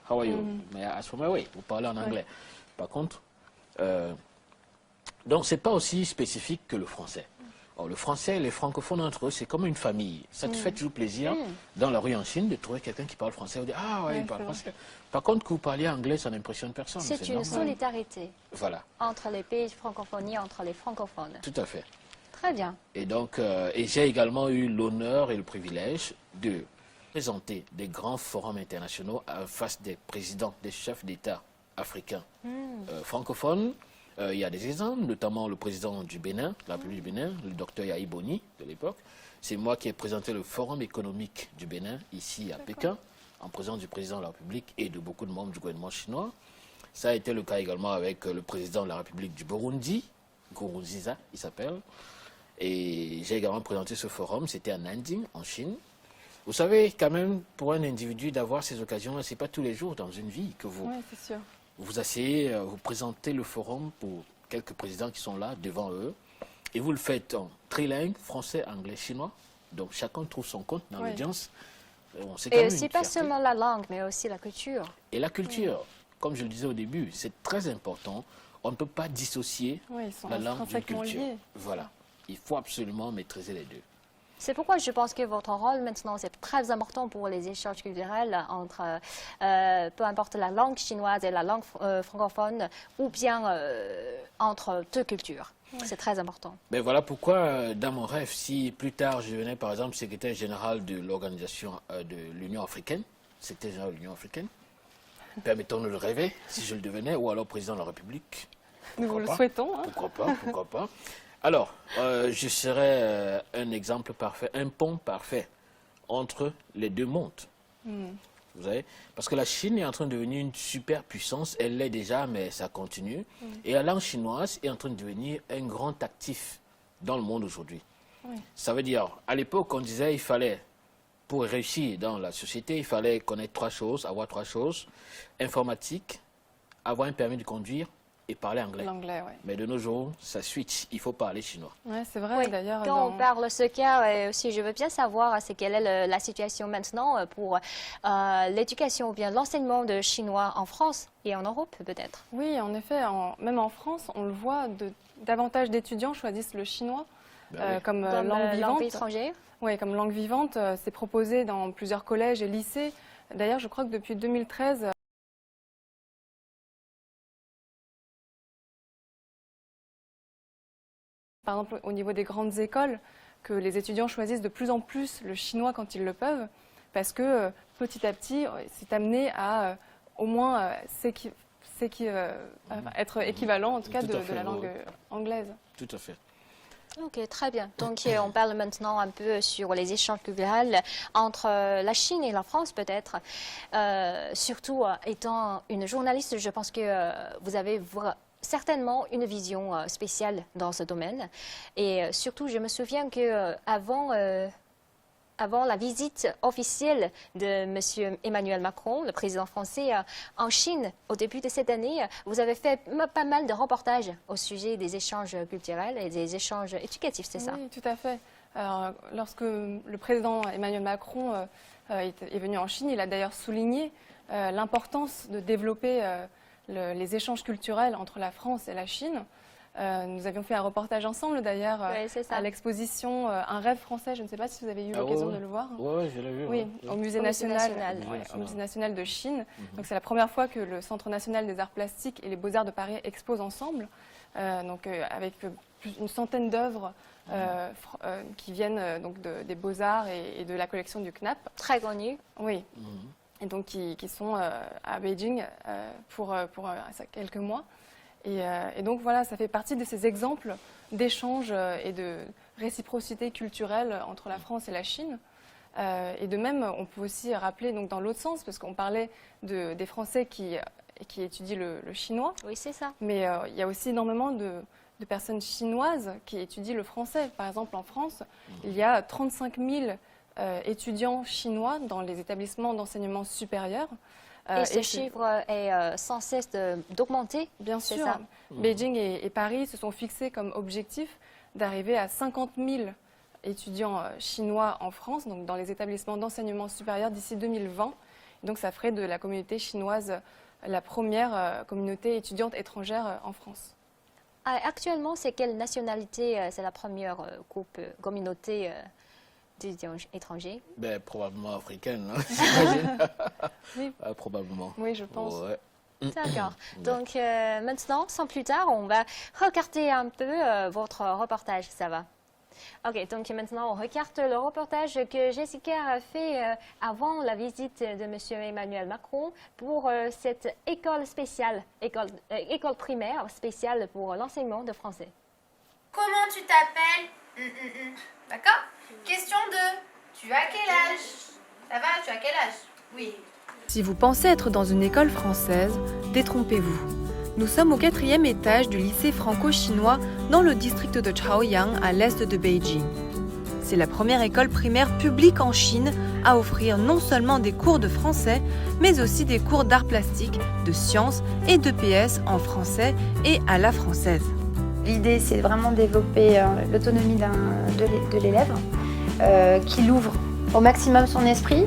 how are you? May I ask for my way ?» Vous parlez en anglais. Par contre, donc c'est pas aussi spécifique que le français. Or, le français, les francophones entre eux, c'est comme une famille. Ça te fait toujours plaisir, dans la rue en Chine, de trouver quelqu'un qui parle français. Vous dites, ah ouais, il parle français. Par contre, que vous parliez anglais, ça n'impressionne personne. C'est une solidarité entre les pays francophones, entre les francophones. Tout à fait. Très bien. Et donc, j'ai également eu l'honneur et le privilège de présenter des grands forums internationaux face des présidents, des chefs d'État africains francophones. Il y a des exemples, notamment le président du Bénin, de la République du Bénin, le docteur Yahi Boni de l'époque. C'est moi qui ai présenté le forum économique du Bénin, ici à Pékin, en présence du président de la République et de beaucoup de membres du gouvernement chinois. Ça a été le cas également avec le président de la République du Burundi, Nkurunziza, il s'appelle. Et j'ai également présenté ce forum, c'était à Nanjing, en Chine. Vous savez, quand même, pour un individu d'avoir ces occasions, ce n'est pas tous les jours dans une vie que vous... Oui, c'est sûr. Vous asseyez, vous présentez le forum pour quelques présidents qui sont là devant eux, et vous le faites en trilingue, français, anglais, chinois. Donc chacun trouve son compte dans l'audience. Et aussi pas seulement la langue, mais aussi la culture. Et la culture, comme je le disais au début, c'est très important. On ne peut pas dissocier la langue d'une culture. Liés. Voilà, il faut absolument maîtriser les deux. C'est pourquoi je pense que votre rôle maintenant, c'est très important pour les échanges culturels entre, peu importe la langue chinoise et la langue francophone, ou bien entre deux cultures. C'est très important. Mais voilà pourquoi, dans mon rêve, si plus tard je devenais par exemple secrétaire général de l'organisation de l'Union africaine, secrétaire général de l'Union africaine, permettons-nous de rêver, si je le devenais, ou alors président de la République. Nous vous le souhaitons. Hein. Pourquoi pas. Alors, je serais un exemple parfait, un pont parfait entre les deux mondes. Vous savez, parce que la Chine est en train de devenir une super puissance, elle l'est déjà, mais ça continue. Et la langue chinoise est en train de devenir un grand actif dans le monde aujourd'hui. Ça veut dire, à l'époque, on disait il fallait, pour réussir dans la société, il fallait connaître trois choses, avoir trois choses: informatique, avoir un permis de conduire, et parler anglais. L'anglais, Mais de nos jours, ça switch, il faut parler chinois. Oui, c'est vrai, d'ailleurs. Quand on parle de ce cas, aussi, je veux bien savoir quelle est la situation maintenant pour l'éducation ou bien l'enseignement de chinois en France et en Europe, peut-être. Oui, en effet, même en France, on le voit, davantage d'étudiants choisissent le chinois comme langue vivante. Langue étrangère. Oui, comme langue vivante, c'est proposé dans plusieurs collèges et lycées. D'ailleurs, je crois que depuis 2013, par exemple, au niveau des grandes écoles, que les étudiants choisissent de plus en plus le chinois quand ils le peuvent, parce que petit à petit, c'est amené à au moins être équivalent, en tout cas, de la langue anglaise. Tout à fait. Ok, très bien. Donc, on parle maintenant un peu sur les échanges culturels entre la Chine et la France, peut-être. Surtout, étant une journaliste, je pense que vous avez certainement une vision spéciale dans ce domaine. Et surtout, je me souviens qu'avant avant la visite officielle de M. Emmanuel Macron, le président français, en Chine, au début de cette année, vous avez fait pas mal de reportages au sujet des échanges culturels et des échanges éducatifs, c'est ça? Oui, tout à fait. Alors, lorsque le président Emmanuel Macron est venu en Chine, il a d'ailleurs souligné l'importance de développer les échanges culturels entre la France et la Chine. Nous avions fait un reportage ensemble d'ailleurs à l'exposition Un rêve français. Je ne sais pas si vous avez eu l'occasion de le voir. Oui, je l'ai vu. Oui, au Musée national de Chine. Donc c'est la première fois que le Centre national des arts plastiques et les beaux-arts de Paris exposent ensemble. Avec une centaine d'œuvres qui viennent donc des beaux-arts et de la collection du CNAP. Très connues. Oui. Et donc qui sont à Beijing pour quelques mois. Et donc voilà, ça fait partie de ces exemples d'échanges et de réciprocité culturelle entre la France et la Chine. Et de même, on peut aussi rappeler donc, dans l'autre sens, parce qu'on parlait des Français qui étudient le chinois. Oui, c'est ça. Mais il y a aussi énormément de personnes chinoises qui étudient le français. Par exemple, en France, il y a 35 000 étudiants chinois dans les établissements d'enseignement supérieur. Et ce chiffre est sans cesse d'augmenter. Bien sûr. Beijing et Paris se sont fixés comme objectif d'arriver à 50 000 étudiants chinois en France, donc dans les établissements d'enseignement supérieur d'ici 2020. Donc ça ferait de la communauté chinoise la première communauté étudiante étrangère en France. Actuellement, c'est quelle nationalité, c'est la première communauté d'étudiants étrangers? Probablement africaine, hein, j'imagine. Oui. Probablement. Oui, je pense. Ouais. D'accord. Donc maintenant, sans plus tard, on va regarder un peu votre reportage, ça va? Ok, donc maintenant on regarde le reportage que Jessica a fait avant la visite de M. Emmanuel Macron pour cette école spéciale, école primaire spéciale pour l'enseignement de français. Comment tu t'appelles? D'accord? Question 2. Tu as quel âge? Ça va, tu as quel âge? Oui. Si vous pensez être dans une école française, détrompez-vous. Nous sommes au 4e étage du lycée franco-chinois dans le district de Chaoyang, à l'est de Beijing. C'est la première école primaire publique en Chine à offrir non seulement des cours de français, mais aussi des cours d'art plastique, de sciences et d'EPS en français et à la française. L'idée, c'est vraiment développer l'autonomie de l'élève, qu'il ouvre au maximum son esprit.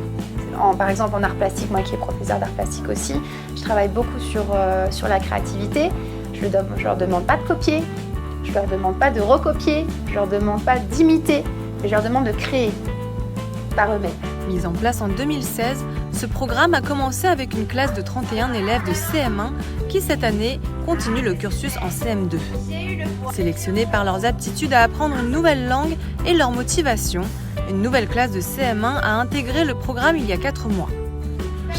Par exemple, en art plastique, moi qui est professeur d'art plastique aussi, je travaille beaucoup sur la créativité. Je leur demande pas de copier, je leur demande pas de recopier, je leur demande pas d'imiter, mais je leur demande de créer par eux-mêmes. Mis en place en 2016, ce programme a commencé avec une classe de 31 élèves de CM1 qui, cette année, continue le cursus en CM2. Sélectionnés par leurs aptitudes à apprendre une nouvelle langue et leur motivation, une nouvelle classe de CM1 a intégré le programme il y a 4 mois.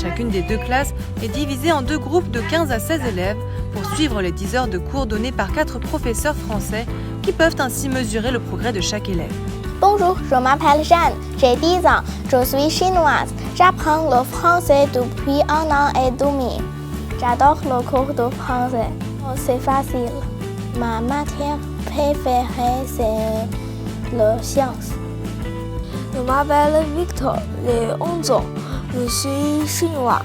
Chacune des 2 classes est divisée en 2 groupes de 15 à 16 élèves pour suivre les 10 heures de cours donnés par 4 professeurs français qui peuvent ainsi mesurer le progrès de chaque élève. Bonjour, je m'appelle Jeanne, j'ai 10 ans, je suis chinoise. J'apprends le français depuis 1 an et demi. J'adore le cours de français, c'est facile. Ma matière préférée, c'est la science. Je m'appelle Victor, j'ai 11 ans, je suis chinois.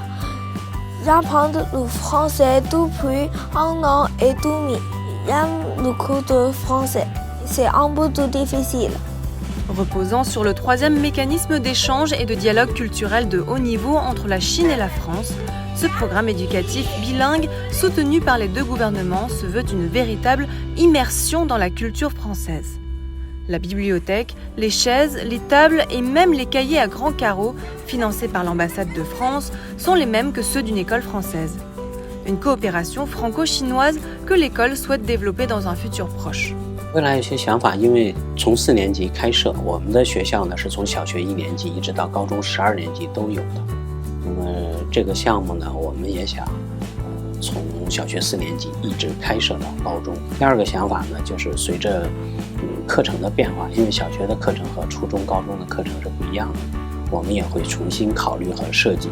J'apprends le français depuis 1 an et demi. J'aime le cours de français, c'est un peu tout difficile. Reposant sur le 3e mécanisme d'échange et de dialogue culturel de haut niveau entre la Chine et la France, ce programme éducatif bilingue, soutenu par les 2 gouvernements, se veut une véritable immersion dans la culture française. La bibliothèque, les chaises, les tables et même les cahiers à grands carreaux, financés par l'ambassade de France, sont les mêmes que ceux d'une école française. Une coopération franco-chinoise que l'école souhaite développer dans un futur proche. 未来有些想法，因为从4年级开设，我们的学校呢是从小学1年级一直到高中12年级都有的。那么这个项目呢，我们也想从小学4年级一直开设到高中。第2个想法呢，就是随着课程的变化，因为小学的课程和初中、高中的课程是不一样的，我们也会重新考虑和设计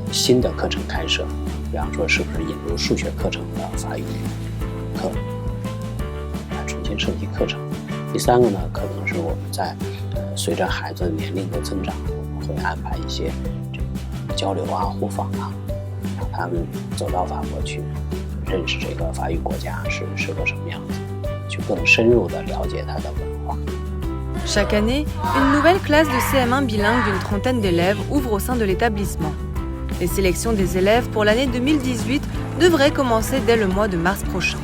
新的课程开设，比方说是不是引入数学课程的法语课。 重新设计课程。第3个呢，可能是我们在随着孩子年龄的增长，我们会安排一些这个交流啊、互访啊，让他们走到法国去，认识这个法语国家是个什么样子，去更深入地了解它的文化。 Chaque année, une nouvelle classe de CM1 bilingue d'une trentaine d'élèves ouvre au sein de l'établissement. Les sélections des élèves pour l'année 2018 devraient commencer dès le mois de mars prochain.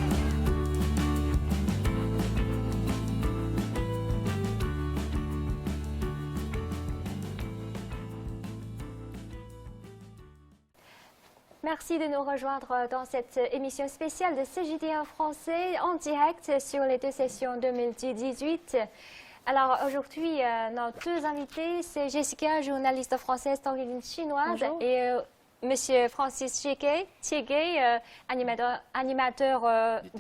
Merci de nous rejoindre dans cette émission spéciale de CJD en français en direct sur les 2 sessions 2018. Alors aujourd'hui, nos 2 invités, c'est Jessica, journaliste française d'origine chinoise, Bonjour. et Monsieur Francis Thiégué, animateur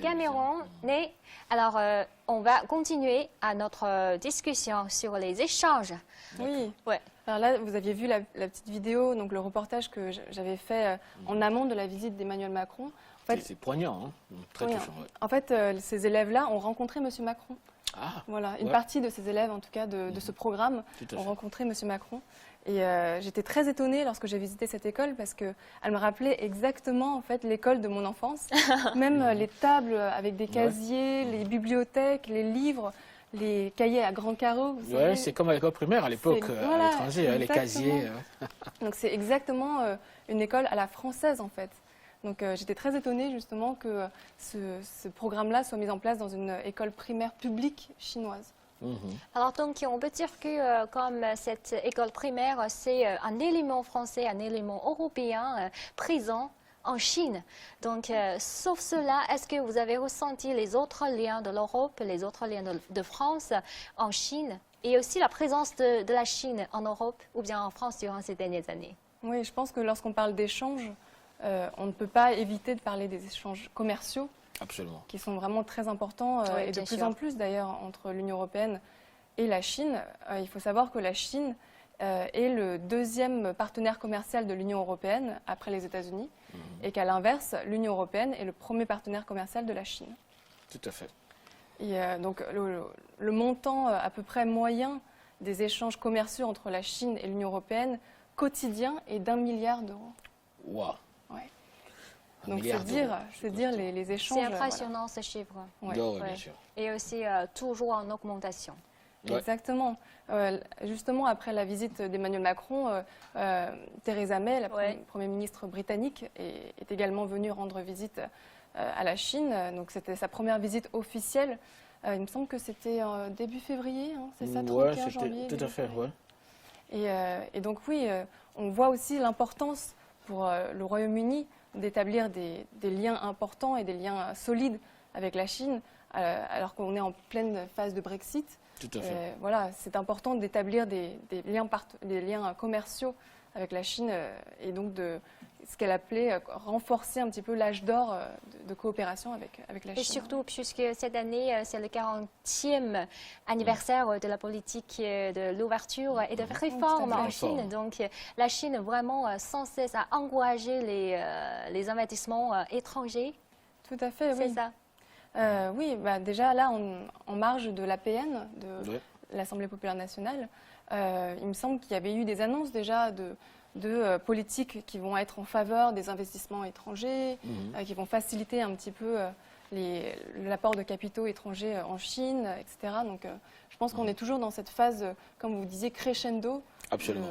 camerounais. Alors on va continuer à notre discussion sur les échanges. Oui. Ouais. Alors là, vous aviez vu la petite vidéo, donc le reportage que j'avais fait en amont de la visite d'Emmanuel Macron. En fait, c'est poignant, hein, très touchant. Ouais. En fait, ces élèves-là ont rencontré M. Macron. Ah, voilà, une ouais. partie de ces élèves, en tout cas, de ce programme, ont rencontré M. Macron. Et j'étais très étonnée lorsque j'ai visité cette école parce qu'elle me rappelait exactement en fait, l'école de mon enfance. Même les tables avec des casiers, les bibliothèques, les livres, les cahiers à grands carreaux. Ouais, c'est comme à l'école primaire à l'époque, voilà, à l'étranger, les casiers. Donc c'est exactement une école à la française en fait. Donc j'étais très étonnée justement que ce programme-là soit mis en place dans une école primaire publique chinoise. Alors donc on peut dire que comme cette école primaire, c'est un élément français, un élément européen présent en Chine. Donc sauf cela, est-ce que vous avez ressenti les autres liens de l'Europe, les autres liens de France en Chine et aussi la présence de la Chine en Europe ou bien en France durant ces dernières années? Oui, je pense que lorsqu'on parle d'échanges, on ne peut pas éviter de parler des échanges commerciaux. Absolument. Qui sont vraiment très importants oui, et de plus sûr. en plus d'ailleurs entre l'Union européenne et la Chine. Il faut savoir que la Chine est le deuxième partenaire commercial de l'Union européenne après les États-Unis et qu'à l'inverse, l'Union européenne est le premier partenaire commercial de la Chine. Tout à fait. Et donc le montant à peu près moyen des échanges commerciaux entre la Chine et l'Union européenne quotidien est d'1 milliard d'euros. Waouh. Ouais. Donc c'est dire les échanges. C'est impressionnant ce chiffre. Ouais. Oui, bien sûr. Et aussi toujours en augmentation. Ouais. Exactement. Justement, après la visite d'Emmanuel Macron, Theresa May, la Première ministre britannique, est également venue rendre visite à la Chine. Donc c'était sa première visite officielle. Il me semble que c'était début février, hein, c'est ça, 31 janvier. Tout à fait, ouais. Et donc oui, on voit aussi l'importance pour le Royaume-Uni d'établir des liens importants et des liens solides avec la Chine, alors qu'on est en pleine phase de Brexit. Tout à fait. Voilà, c'est important d'établir des liens commerciaux avec la Chine et donc de ce qu'elle appelait renforcer un petit peu l'âge d'or de coopération avec la Chine. Et surtout, puisque cette année, c'est le 40e anniversaire de la politique de l'ouverture et de réforme en Chine. Donc, la Chine vraiment sans cesse a encouragé les investissements étrangers. Tout à fait, oui. C'est ça. Oui, déjà là, en marge de l'APN, de l'Assemblée populaire nationale, il me semble qu'il y avait eu des annonces déjà de politiques qui vont être en faveur des investissements étrangers, qui vont faciliter un petit peu l'apport de capitaux étrangers en Chine, etc. Donc je pense qu'on est toujours dans cette phase, comme vous disiez, crescendo. Absolument.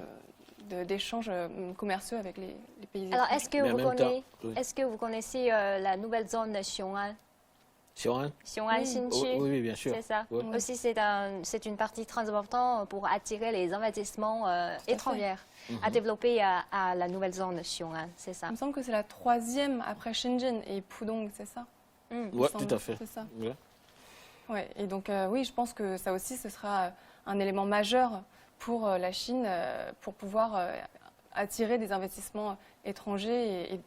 D'échanges commerciaux avec les pays Alors, étrangers. est-ce que vous connaissez la nouvelle zone Xiong'an? Xiong'an, Hsinchu, oui, bien sûr. C'est ça. Oui. Aussi, c'est une partie très importante pour attirer les investissements étrangers à développer à la nouvelle zone Xiong'an, c'est ça. Il me semble que c'est la 3e après Shenzhen et Pudong, c'est ça? Oui, tout à fait. C'est ça. Ouais. Ouais, et donc, oui, je pense que ça aussi, ce sera un élément majeur pour la Chine, pour pouvoir attirer des investissements étrangers et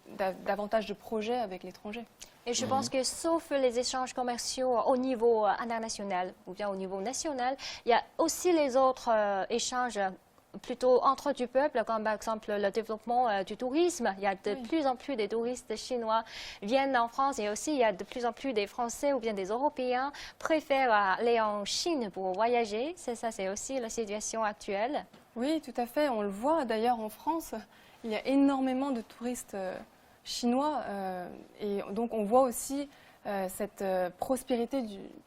davantage de projets avec l'étranger. Et je pense que sauf les échanges commerciaux au niveau international ou bien au niveau national, il y a aussi les autres échanges plutôt entre du peuple, comme par exemple le développement du tourisme. Il y a de plus en plus de touristes chinois viennent en France et aussi il y a de plus en plus des Français ou bien des Européens préfèrent aller en Chine pour voyager. C'est ça, c'est aussi la situation actuelle. Oui, tout à fait. On le voit d'ailleurs en France. Il y a énormément de touristes chinois et donc on voit aussi cette prospérité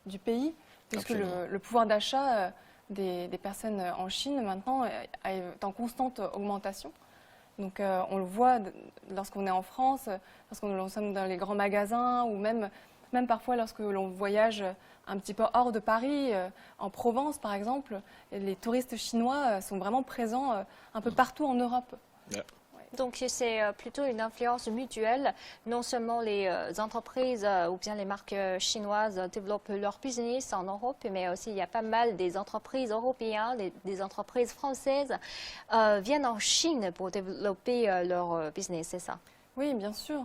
du pays puisque le pouvoir d'achat des personnes en Chine maintenant est en constante augmentation. Donc on le voit lorsqu'on est en France, lorsqu'on sommes dans les grands magasins ou même parfois lorsque l'on voyage un petit peu hors de Paris, en Provence par exemple, les touristes chinois sont vraiment présents un peu partout en Europe. Yeah. Donc c'est plutôt une influence mutuelle. Non seulement les entreprises ou bien les marques chinoises développent leur business en Europe, mais aussi il y a pas mal des entreprises européennes, des entreprises françaises viennent en Chine pour développer leur business, c'est ça? Oui, bien sûr.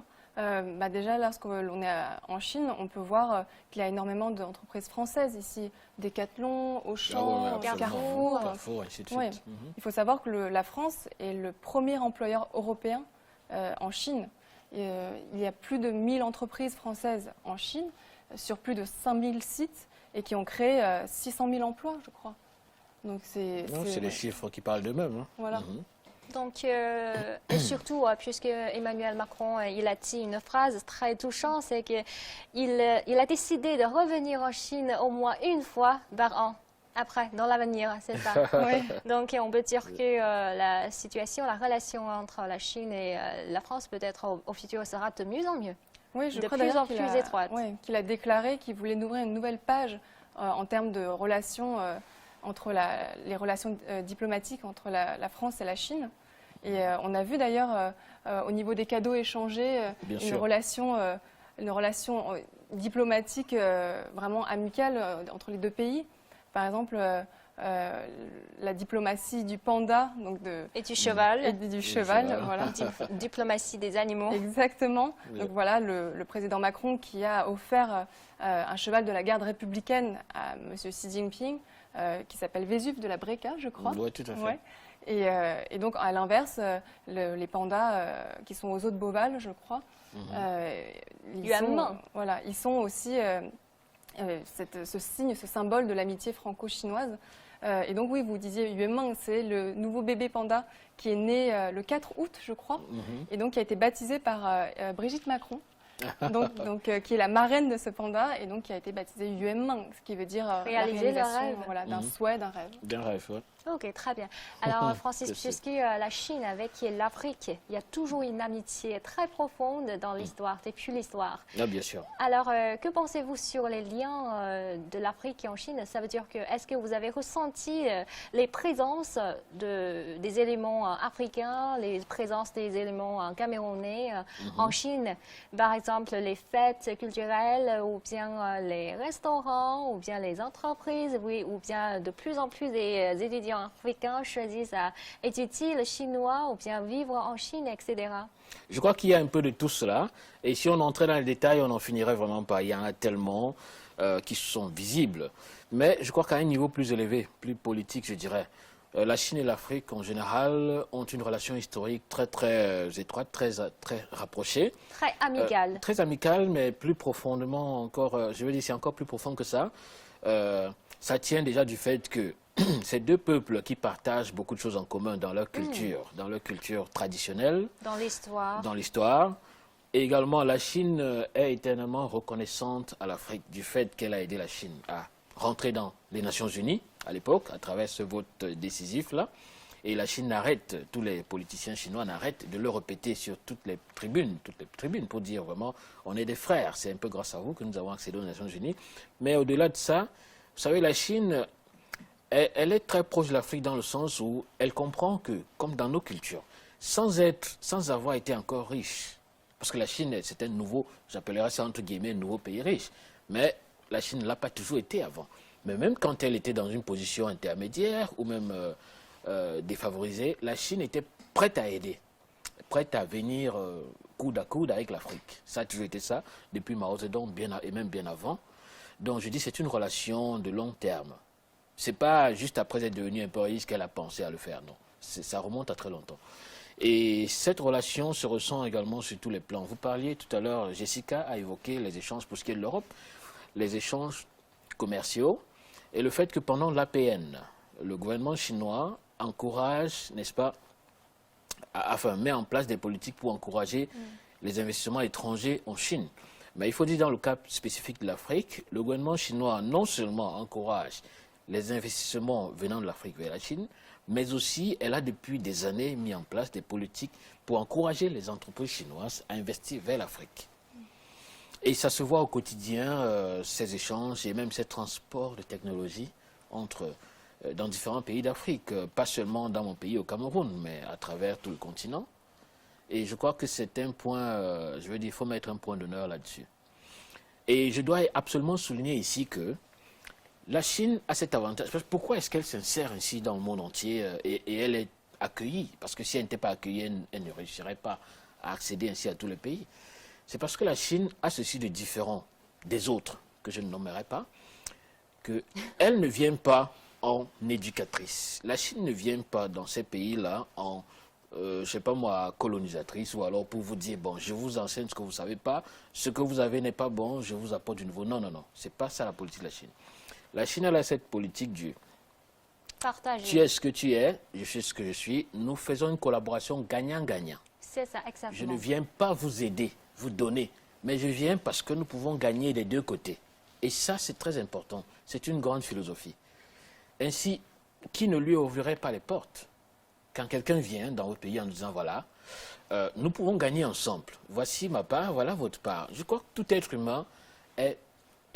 Déjà, lorsque l'on est en Chine, on peut voir qu'il y a énormément d'entreprises françaises ici. Decathlon, Auchan, Carrefour. Ainsi de suite. Ouais. Il faut savoir que la France est le premier employeur européen en Chine. Il y a plus de 1000 entreprises françaises en Chine, sur plus de 5000 sites, et qui ont créé 600 000 emplois, je crois. Donc c'est les chiffres qui parlent d'eux-mêmes. Hein. Voilà. Donc, et surtout, puisque Emmanuel Macron, il a dit une phrase très touchante, c'est qu'il a décidé de revenir en Chine au moins une fois par an. Après, dans l'avenir, c'est ça. Oui. Donc, on peut dire que la situation, la relation entre la Chine et la France, peut-être au futur, sera de mieux en mieux. Oui, je de crois plus en d'ailleurs plus étroite. Qu'il a déclaré qu'il voulait ouvrir une nouvelle page en termes de relations entre les relations diplomatiques entre la France et la Chine. Et on a vu d'ailleurs au niveau des cadeaux échangés une relation diplomatique vraiment amicale entre les deux pays. Par exemple, la diplomatie du panda, donc et du cheval. Et du cheval, voilà. Diplomatie des animaux. Exactement. Oui. Donc voilà, le président Macron qui a offert un cheval de la garde républicaine à M. Xi Jinping, qui s'appelle Vésuve de la Breca, je crois. Oui, tout à fait. Ouais. Et donc, à l'inverse, les pandas qui sont aux eaux de Beauval, je crois, ils sont aussi ce signe, ce symbole de l'amitié franco-chinoise. Et donc, oui, vous disiez Yuemeng, c'est le nouveau bébé panda qui est né le 4 août, je crois, et donc qui a été baptisé par Brigitte Macron. Qui est la marraine de ce panda et donc qui a été baptisé Yuemeng, ce qui veut dire réaliser le rêve. Voilà, d'un souhait, d'un rêve. D'un rêve, oui. Ok, très bien. Alors, Francis, puisque la Chine avec l'Afrique, il y a toujours une amitié très profonde dans l'histoire, depuis l'histoire. Ah, bien sûr. Alors, que pensez-vous sur les liens de l'Afrique en Chine? Ça veut dire que, est-ce que vous avez ressenti les présences des éléments africains, les présences des éléments camerounais en Chine? Par exemple, les fêtes culturelles, ou bien les restaurants, ou bien les entreprises, oui, ou bien de plus en plus des étudiants africains choisissent à étudier le chinois ou bien vivre en Chine, etc. Je crois qu'il y a un peu de tout cela. Et si on entrait dans les détails, on n'en finirait vraiment pas. Il y en a tellement qui sont visibles. Mais je crois qu'à un niveau plus élevé, plus politique, je dirais, la Chine et l'Afrique, en général, ont une relation historique très, très étroite, très, très rapprochée. Très amicale. Très amicale, mais plus profondément encore, je veux dire, c'est encore plus profond que ça. Ça tient déjà du fait que ces deux peuples qui partagent beaucoup de choses en commun dans leur culture traditionnelle. Dans l'histoire. Dans l'histoire. Et également, la Chine est éternellement reconnaissante à l'Afrique du fait qu'elle a aidé la Chine à rentrer dans les Nations Unies à l'époque, à travers ce vote décisif-là. Et la Chine tous les politiciens chinois n'arrêtent de le répéter sur toutes les tribunes pour dire vraiment, on est des frères. C'est un peu grâce à vous que nous avons accédé aux Nations Unies. Mais au-delà de ça, vous savez, la Chine, elle est très proche de l'Afrique dans le sens où elle comprend que, comme dans nos cultures, sans avoir été encore riche, parce que la Chine, c'est un nouveau, j'appellerais ça entre guillemets, un nouveau pays riche, mais la Chine ne l'a pas toujours été avant. Mais même quand elle était dans une position intermédiaire ou même défavorisée, la Chine était prête à aider, prête à venir coude à coude avec l'Afrique. Ça a toujours été ça, depuis Mao Zedong et même bien avant. Donc je dis c'est une relation de long terme. C'est pas juste après être devenue impérialiste qu'elle a pensé à le faire, non. Ça remonte à très longtemps. Et cette relation se ressent également sur tous les plans. Vous parliez tout à l'heure, Jessica a évoqué les échanges pour ce qui est de l'Europe, les échanges commerciaux, et le fait que pendant l'APN, le gouvernement chinois encourage, n'est-ce pas, met en place des politiques pour encourager les investissements étrangers en Chine. Mais il faut dire dans le cas spécifique de l'Afrique, le gouvernement chinois non seulement encourage les investissements venant de l'Afrique vers la Chine, mais aussi elle a depuis des années mis en place des politiques pour encourager les entreprises chinoises à investir vers l'Afrique. Et ça se voit au quotidien, ces échanges et même ces transports de technologie dans différents pays d'Afrique, pas seulement dans mon pays au Cameroun, mais à travers tout le continent. Et je crois que c'est un point, je veux dire, il faut mettre un point d'honneur là-dessus. Et je dois absolument souligner ici que la Chine a cet avantage. Pourquoi est-ce qu'elle s'insère ainsi dans le monde entier et elle est accueillie? Parce que si elle n'était pas accueillie, elle ne réussirait pas à accéder ainsi à tous les pays. C'est parce que la Chine a ceci de différent des autres, que je ne nommerai pas, qu'elle ne vient pas en éducatrice. La Chine ne vient pas dans ces pays-là en, je ne sais pas moi, colonisatrice, ou alors pour vous dire, bon, je vous enseigne ce que vous ne savez pas, ce que vous avez n'est pas bon, je vous apporte du nouveau. Non, non, non, ce n'est pas ça la politique de la Chine. La Chine, elle a cette politique du Partager. tu es ce que tu es, je suis ce que je suis, nous faisons une collaboration gagnant-gagnant. C'est ça, exactement. Je ne viens pas vous aider, vous donner, mais je viens parce que nous pouvons gagner des deux côtés. Et ça, c'est très important. C'est une grande philosophie. Ainsi, qui ne lui ouvrirait pas les portes? Quand quelqu'un vient dans votre pays en nous disant, voilà, nous pouvons gagner ensemble. Voici ma part, voilà votre part. Je crois que tout être humain est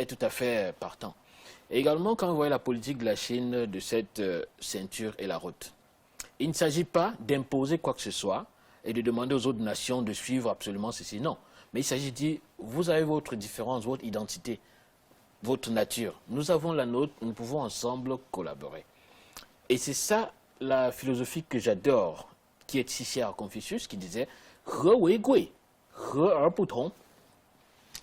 tout à fait partant. Et également, quand vous voyez la politique de la Chine de cette ceinture et la route, il ne s'agit pas d'imposer quoi que ce soit et de demander aux autres nations de suivre absolument ceci. Non. Mais il s'agit de dire, vous avez votre différence, votre identité, votre nature. Nous avons la nôtre, nous pouvons ensemble collaborer. Et c'est ça la philosophie que j'adore, qui est si chère à Confucius, qui disait « He wei gui, he er bu tong ».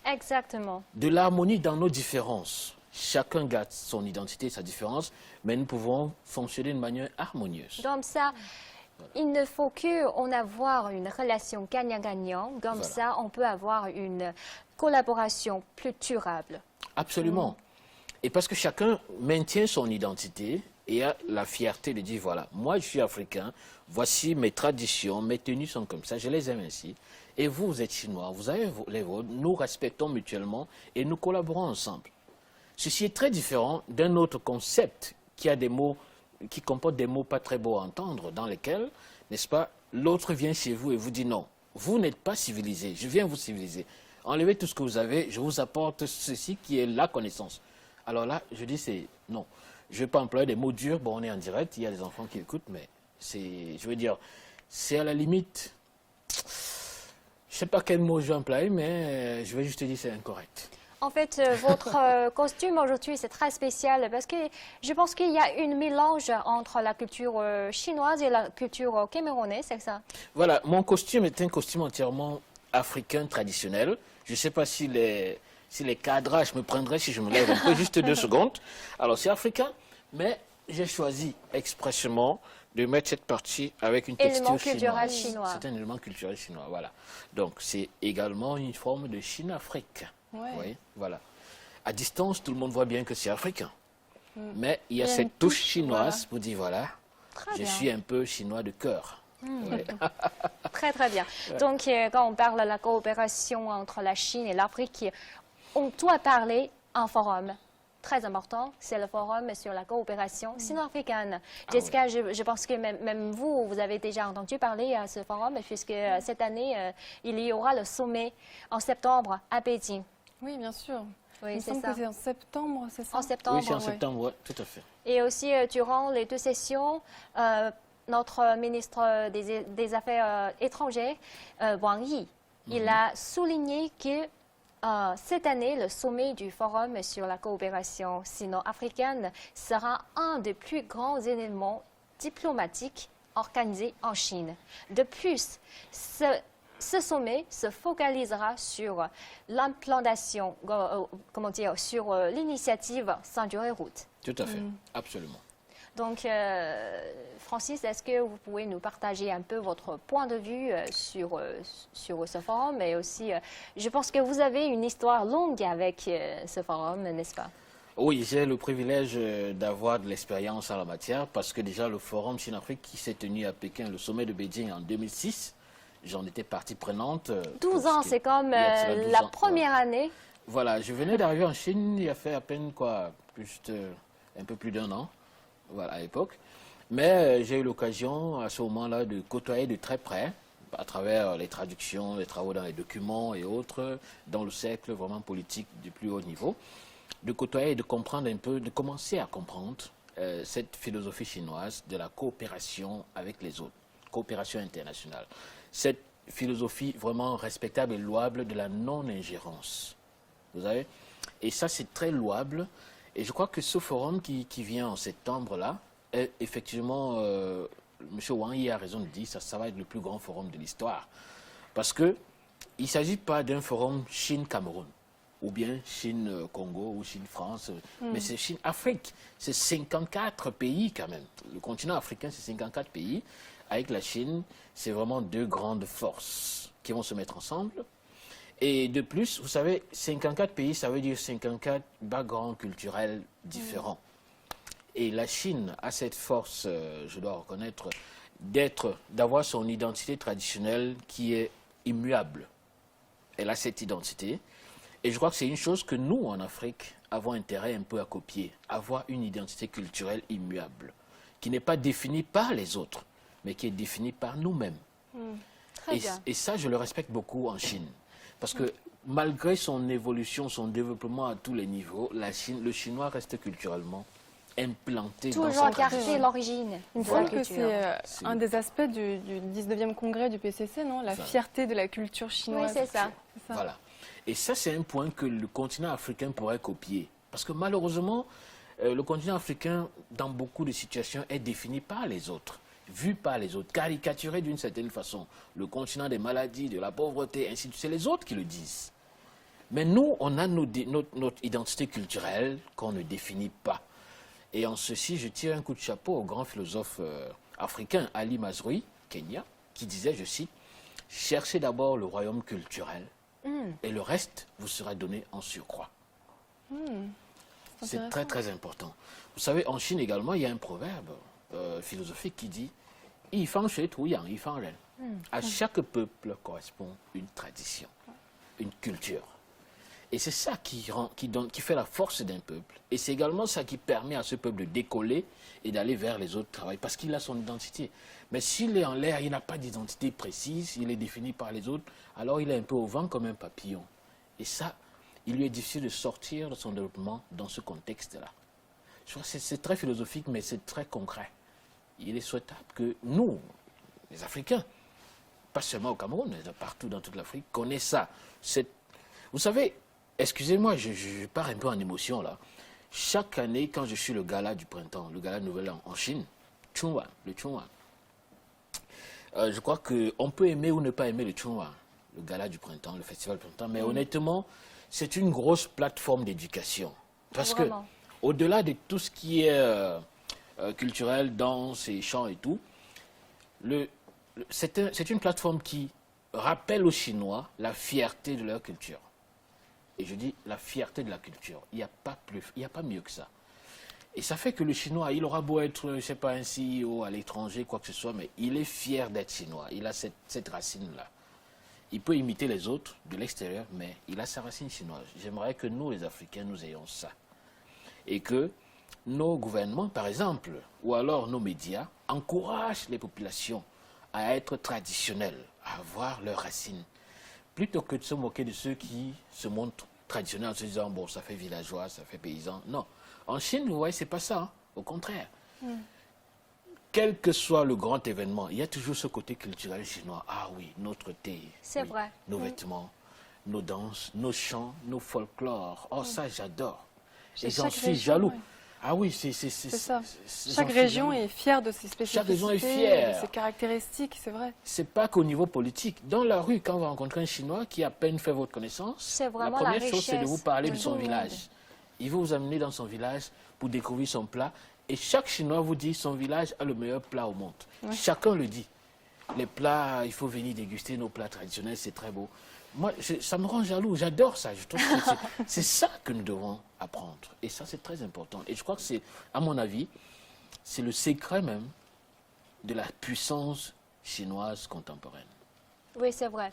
Exactement. De l'harmonie dans nos différences. Chacun garde son identité, sa différence, mais nous pouvons fonctionner de manière harmonieuse. Comme ça, il ne faut qu'on avoir une relation gagnant-gagnant. Comme Voilà. ça, on peut avoir une collaboration plus durable. Absolument. Et parce que chacun maintient son identité et a la fierté de dire, voilà, moi je suis africain, voici mes traditions, mes tenues sont comme ça, je les aime ainsi. Et vous, vous êtes chinois, vous avez les vôtres, nous respectons mutuellement et nous collaborons ensemble. Ceci est très différent d'un autre concept qui a des mots, qui comporte des mots pas très beaux à entendre, dans lesquels, n'est-ce pas, l'autre vient chez vous et vous dit non, vous n'êtes pas civilisé, je viens vous civiliser. Enlevez tout ce que vous avez, je vous apporte ceci qui est la connaissance. Alors là, je dis c'est non. Je ne vais pas employer des mots durs, bon on est en direct, il y a des enfants qui écoutent, mais c'est, je veux dire, c'est à la limite, je ne sais pas quel mot je vais employer, mais je vais juste te dire c'est incorrect. En fait, votre costume aujourd'hui, c'est très spécial parce que je pense qu'il y a un mélange entre la culture chinoise et la culture camerounaise, c'est ça? Voilà, mon costume est un costume entièrement africain traditionnel. Je ne sais pas si les cadrages me prendraient si je me lève un peu, juste 2 secondes. Alors, c'est africain, mais j'ai choisi expressément de mettre cette partie avec une Élément texture culturel chinoise. chinois. C'est un élément culturel chinois, voilà. Donc, c'est également une forme de Chine-Afrique. Ouais. Oui, voilà. À distance, tout le monde voit bien que c'est africain. Mais il y a Il y a cette une touche touche, chinoise pour dire, voilà, Très je bien. suis un peu chinois de cœur. Ouais. Très, très bien. Donc, quand on parle de la coopération entre la Chine et l'Afrique, on doit parler en forum. Très important, c'est le forum sur la coopération sino-africaine. Jessica, je pense que même vous, vous avez déjà entendu parler à ce forum, puisque cette année, il y aura le sommet en septembre à Pékin. Oui, bien sûr. Oui, Il me c'est semble ça. que c'est en septembre, c'est ça? En septembre. Oui, c'est en ouais. septembre, ouais, tout à fait. Et aussi, durant les 2 sessions, notre ministre des Affaires étrangères, Wang Yi, il a souligné que cette année, le sommet du Forum sur la coopération sino-africaine sera un des plus grands événements diplomatiques organisés en Chine. De plus, ce sommet se focalisera sur l'implantation, comment dire, sur l'initiative Ceinture route. Tout à fait, absolument. Donc, Francis, est-ce que vous pouvez nous partager un peu votre point de vue sur ce forum? Mais aussi, je pense que vous avez une histoire longue avec ce forum, n'est-ce pas? Oui, j'ai le privilège d'avoir de l'expérience en la matière parce que déjà le forum Chine-Afrique qui s'est tenu à Pékin, le sommet de Beijing en 2006, j'en étais partie prenante. 12 ans, c'est comme il y a cela 12 la ans, première année. Voilà, je venais d'arriver en Chine il y a fait à peine quoi, juste un peu plus d'1 an, voilà, à l'époque. Mais j'ai eu l'occasion à ce moment-là de côtoyer de très près, à travers les traductions, les travaux dans les documents et autres, dans le cercle vraiment politique du plus haut niveau, de côtoyer et de comprendre un peu, de commencer à comprendre cette philosophie chinoise de la coopération avec les autres, coopération internationale. Cette philosophie vraiment respectable et louable de la non-ingérence. Vous savez? Et ça, c'est très louable. Et je crois que ce forum qui vient en septembre-là, est effectivement, M. Wang Yi a raison de dire, ça va être le plus grand forum de l'histoire. Parce que il ne s'agit pas d'un forum Chine-Cameroun, ou bien Chine-Congo, ou Chine-France, mais c'est Chine-Afrique. C'est 54 pays quand même. Le continent africain, c'est 54 pays. Avec la Chine, c'est vraiment deux grandes forces qui vont se mettre ensemble. Et de plus, vous savez, 54 pays, ça veut dire 54 backgrounds culturels différents. Et la Chine a cette force, je dois reconnaître, d'avoir son identité traditionnelle qui est immuable. Elle a cette identité. Et je crois que c'est une chose que nous, en Afrique, avons intérêt un peu à copier. Avoir une identité culturelle immuable, qui n'est pas définie par les autres, mais qui est définie par nous-mêmes. Et ça, je le respecte beaucoup en Chine. Parce que malgré son évolution, son développement à tous les niveaux, le chinois reste culturellement implanté dans Toujours sa garder tradition. l'origine. Il me de la semble que culture. c'est un des aspects du 19e congrès du PCC, non? La fierté de la culture Oui, chinoise. c'est ça. Voilà. Et ça, c'est un point que le continent africain pourrait copier. Parce que malheureusement, le continent africain, dans beaucoup de situations, est défini par les autres, vu par les autres, caricaturé d'une certaine façon. Le continent des maladies, de la pauvreté, ainsi de suite. C'est les autres qui le disent. Mais nous, on a notre identité culturelle qu'on ne définit pas. Et en ceci, je tire un coup de chapeau au grand philosophe africain Ali Mazrui, Kenya, qui disait, je cite, « Cherchez d'abord le royaume culturel et le reste vous sera donné en surcroît. C'est très très important. Vous savez, en Chine également, il y a un proverbe philosophique qui dit « Yi fang shui tu yang, yi fang ren ». À chaque peuple correspond une tradition, une culture. Et c'est ça qui fait la force d'un peuple. Et c'est également ça qui permet à ce peuple de décoller et d'aller vers les autres travails, parce qu'il a son identité. Mais s'il est en l'air, il n'a pas d'identité précise, il est défini par les autres, alors il est un peu au vent comme un papillon. Et ça, il lui est difficile de sortir de son développement dans ce contexte-là. Je crois que c'est très philosophique, mais c'est très concret. Il est souhaitable que nous, les Africains, pas seulement au Cameroun, mais partout dans toute l'Afrique, connaissent ça. Vous savez, excusez-moi, je pars un peu en émotion là. Chaque année, quand je suis le gala du printemps, le gala de Nouvel An en Chine, Chunwan, le Chunwan, je crois qu'on peut aimer ou ne pas aimer le Chunwan, le gala du printemps, le festival du printemps, mais honnêtement, c'est une grosse plateforme d'éducation. Parce que, au-delà de tout ce qui est culturel, danse et chant et tout, c'est une plateforme qui rappelle aux Chinois la fierté de leur culture. Et je dis la fierté de la culture. Il n'y a pas mieux que ça. Et ça fait que le Chinois, il aura beau être, je ne sais pas, un CEO à l'étranger, quoi que ce soit, mais il est fier d'être Chinois. Il a cette racine-là. Il peut imiter les autres de l'extérieur, mais il a sa racine chinoise. J'aimerais que nous, les Africains, nous ayons ça. Et que nos gouvernements, par exemple, ou alors nos médias, encouragent les populations à être traditionnels, à avoir leurs racines, plutôt que de se moquer de ceux qui se montrent traditionnels en se disant, bon, ça fait villageois, ça fait paysan. Non. En Chine, vous voyez, c'est pas ça. Hein. Au contraire. Quel que soit le grand événement, il y a toujours ce côté culturel chinois. Ah oui, notre thé. C'est vrai. Nos vêtements, nos danses, nos chants, nos folklores. Oh, ça, j'adore. Et j'en suis jaloux. Ah oui, c'est ça. Chaque région est fière de ses spécificités, chaque région est fière. de ses caractéristiques, c'est vrai. C'est pas qu'au niveau politique. Dans la rue, quand vous rencontrez un Chinois qui a à peine fait votre connaissance, la première chose, c'est de vous parler de son village. Il va vous amener dans son village pour découvrir son plat. Et chaque Chinois vous dit son village a le meilleur plat au monde. Chacun le dit. Les plats, il faut venir déguster nos plats traditionnels, c'est très beau. Moi, ça me rend jaloux, j'adore ça. Je trouve que c'est ça que nous devons apprendre. Et ça, c'est très important. Et je crois que c'est, à mon avis, c'est le secret même de la puissance chinoise contemporaine. Oui, c'est vrai.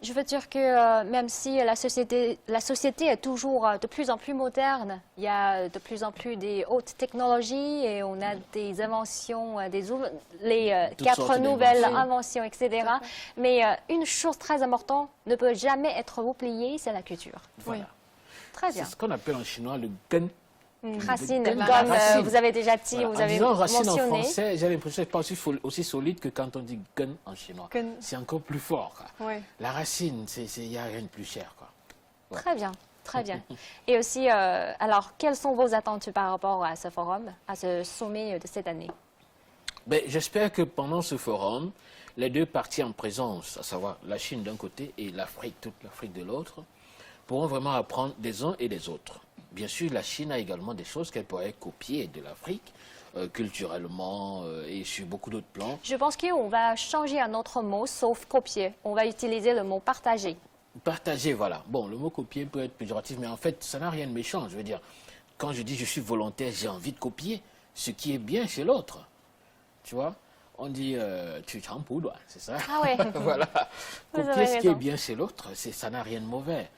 Je veux dire que même si la société est toujours de plus en plus moderne, il y a de plus en plus des hautes technologies et on a des inventions, les 4 nouvelles inventions, etc. Mais une chose très importante ne peut jamais être oubliée, c'est la culture. Voilà. Oui. Très bien. C'est ce qu'on appelle en chinois le gun. Racine, comme vous avez déjà dit, Voilà. vous avez mentionné. Racine en français, j'ai l'impression que ce n'est pas aussi solide que quand on dit gun en chinois. C'est encore plus fort. La racine, il n'y a rien de plus cher. Ouais. Très bien, très bien. Et aussi, alors, quelles sont vos attentes par rapport à ce forum, à ce sommet de cette année? Ben, j'espère que pendant ce forum, les deux parties en présence, à savoir la Chine d'un côté et l'Afrique, toute l'Afrique de l'autre, pourront vraiment apprendre des uns et des autres. Bien sûr, la Chine a également des choses qu'elle pourrait copier de l'Afrique, culturellement et sur beaucoup d'autres plans. Je pense qu'on va changer un autre mot, sauf copier. On va utiliser le mot partager. Partager, voilà. Bon, le mot copier peut être péjoratif, mais en fait, ça n'a rien de méchant. Je veux dire, quand je dis je suis volontaire, j'ai envie de copier ce qui est bien chez l'autre. Tu vois, on dit tu champoudou, c'est ça? Ah ouais. Voilà. Vous Copier avez ce qui est raison. bien chez l'autre, ça n'a rien de mauvais.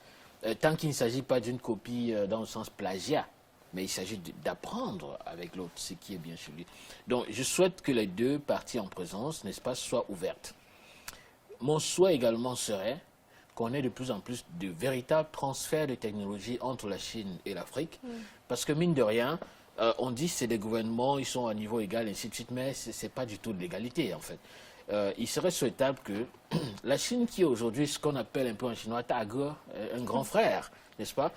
Tant qu'il ne s'agit pas d'une copie dans le sens plagiat, mais il s'agit d'apprendre avec l'autre ce qui est bien chez lui. Donc, je souhaite que les deux parties en présence, n'est-ce pas, soient ouvertes. Mon souhait également serait qu'on ait de plus en plus de véritables transferts de technologie entre la Chine et l'Afrique, parce que mine de rien, on dit que c'est des gouvernements, ils sont à niveau égal, et ainsi de suite, mais ce n'est pas du tout de l'égalité, en fait. Il serait souhaitable que la Chine, qui est aujourd'hui ce qu'on appelle un peu en chinois Tago, un grand frère, n'est-ce pas?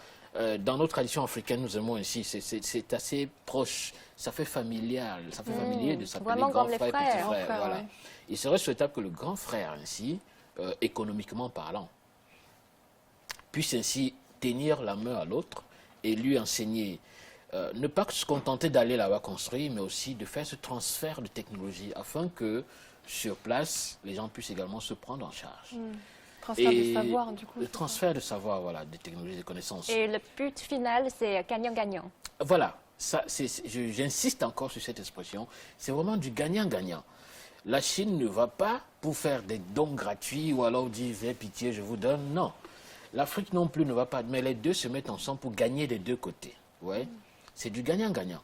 Dans nos traditions africaines, nous aimons ainsi, c'est assez proche, ça fait familial, ça fait familier de s'appeler Vraiment grand comme les frère et frères. petit frère. Frère, Voilà. ouais. Il serait souhaitable que le grand frère, ainsi, économiquement parlant, puisse ainsi tenir la main à l'autre et lui enseigner, ne pas se contenter d'aller là-bas construire, mais aussi de faire ce transfert de technologie afin que sur place, les gens puissent également se prendre en charge. Transfert de savoir, du coup. Le c'est ça. transfert de savoir, voilà, de technologies, de connaissances. Et le but final, c'est gagnant-gagnant. Voilà, j'insiste encore sur cette expression, c'est vraiment du gagnant-gagnant. La Chine ne va pas pour faire des dons gratuits ou alors dire, fais pitié, je vous donne, non. L'Afrique non plus ne va pas, mais les deux se mettent ensemble pour gagner des deux côtés. Ouais. C'est du gagnant-gagnant.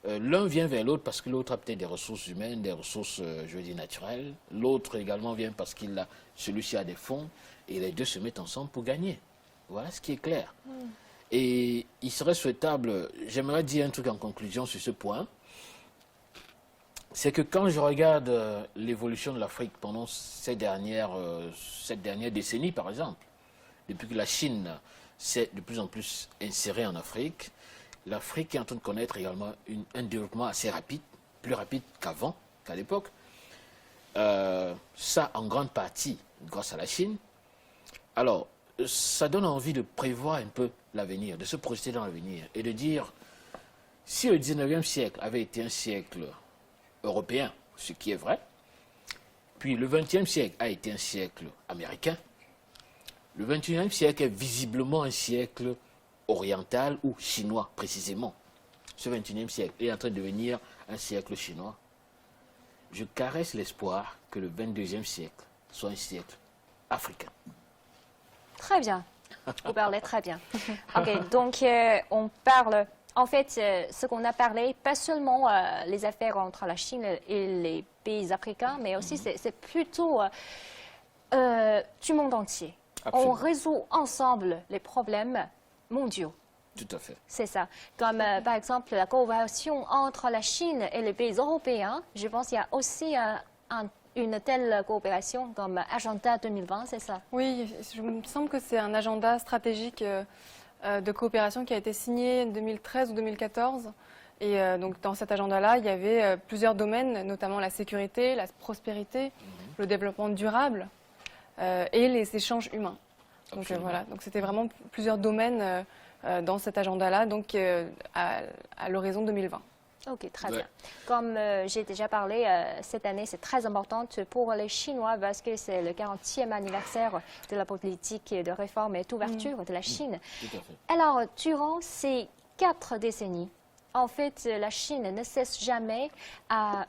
L'un vient vers l'autre parce que l'autre a peut-être des ressources humaines, des ressources, je veux dire, naturelles. L'autre également vient parce qu'il a, celui-ci a des fonds. Et les deux se mettent ensemble pour gagner. Voilà ce qui est clair. Et il serait souhaitable, j'aimerais dire un truc en conclusion sur ce point, c'est que quand je regarde l'évolution de l'Afrique pendant cette dernière décennie, par exemple, depuis que la Chine s'est de plus en plus insérée en Afrique, l'Afrique est en train de connaître également un développement assez rapide, plus rapide qu'avant, qu'à l'époque. Ça, en grande partie, grâce à la Chine. Alors, ça donne envie de prévoir un peu l'avenir, de se projeter dans l'avenir et de dire, si le 19e siècle avait été un siècle européen, ce qui est vrai, puis le 20e siècle a été un siècle américain, le 21e siècle est visiblement un siècle oriental ou chinois, précisément. Ce 21e siècle est en train de devenir un siècle chinois. Je caresse l'espoir que le 22e siècle soit un siècle africain. Très bien. Vous parlez très bien. OK, donc on parle, en fait, ce qu'on a parlé, pas seulement les affaires entre la Chine et les pays africains, mais aussi c'est plutôt du monde entier. Absolument. On résout ensemble les problèmes mondiaux. Tout à fait. C'est ça. Comme par exemple la coopération entre la Chine et les pays européens, je pense qu'il y a aussi une telle coopération comme Agenda 2020, c'est ça? Oui, il me semble que c'est un agenda stratégique de coopération qui a été signé en 2013 ou 2014. Et donc dans cet agenda-là, il y avait plusieurs domaines, notamment la sécurité, la prospérité, le développement durable et les échanges humains. Donc voilà, donc c'était vraiment plusieurs domaines dans cet agenda-là, donc à l'horizon 2020. Ok, très Ouais. bien. Comme j'ai déjà parlé, cette année, c'est très importante pour les Chinois parce que c'est le 40e anniversaire de la politique de réforme et d'ouverture de la Chine. Tout à fait. Alors, durant ces 4 décennies, en fait, la Chine ne cesse jamais à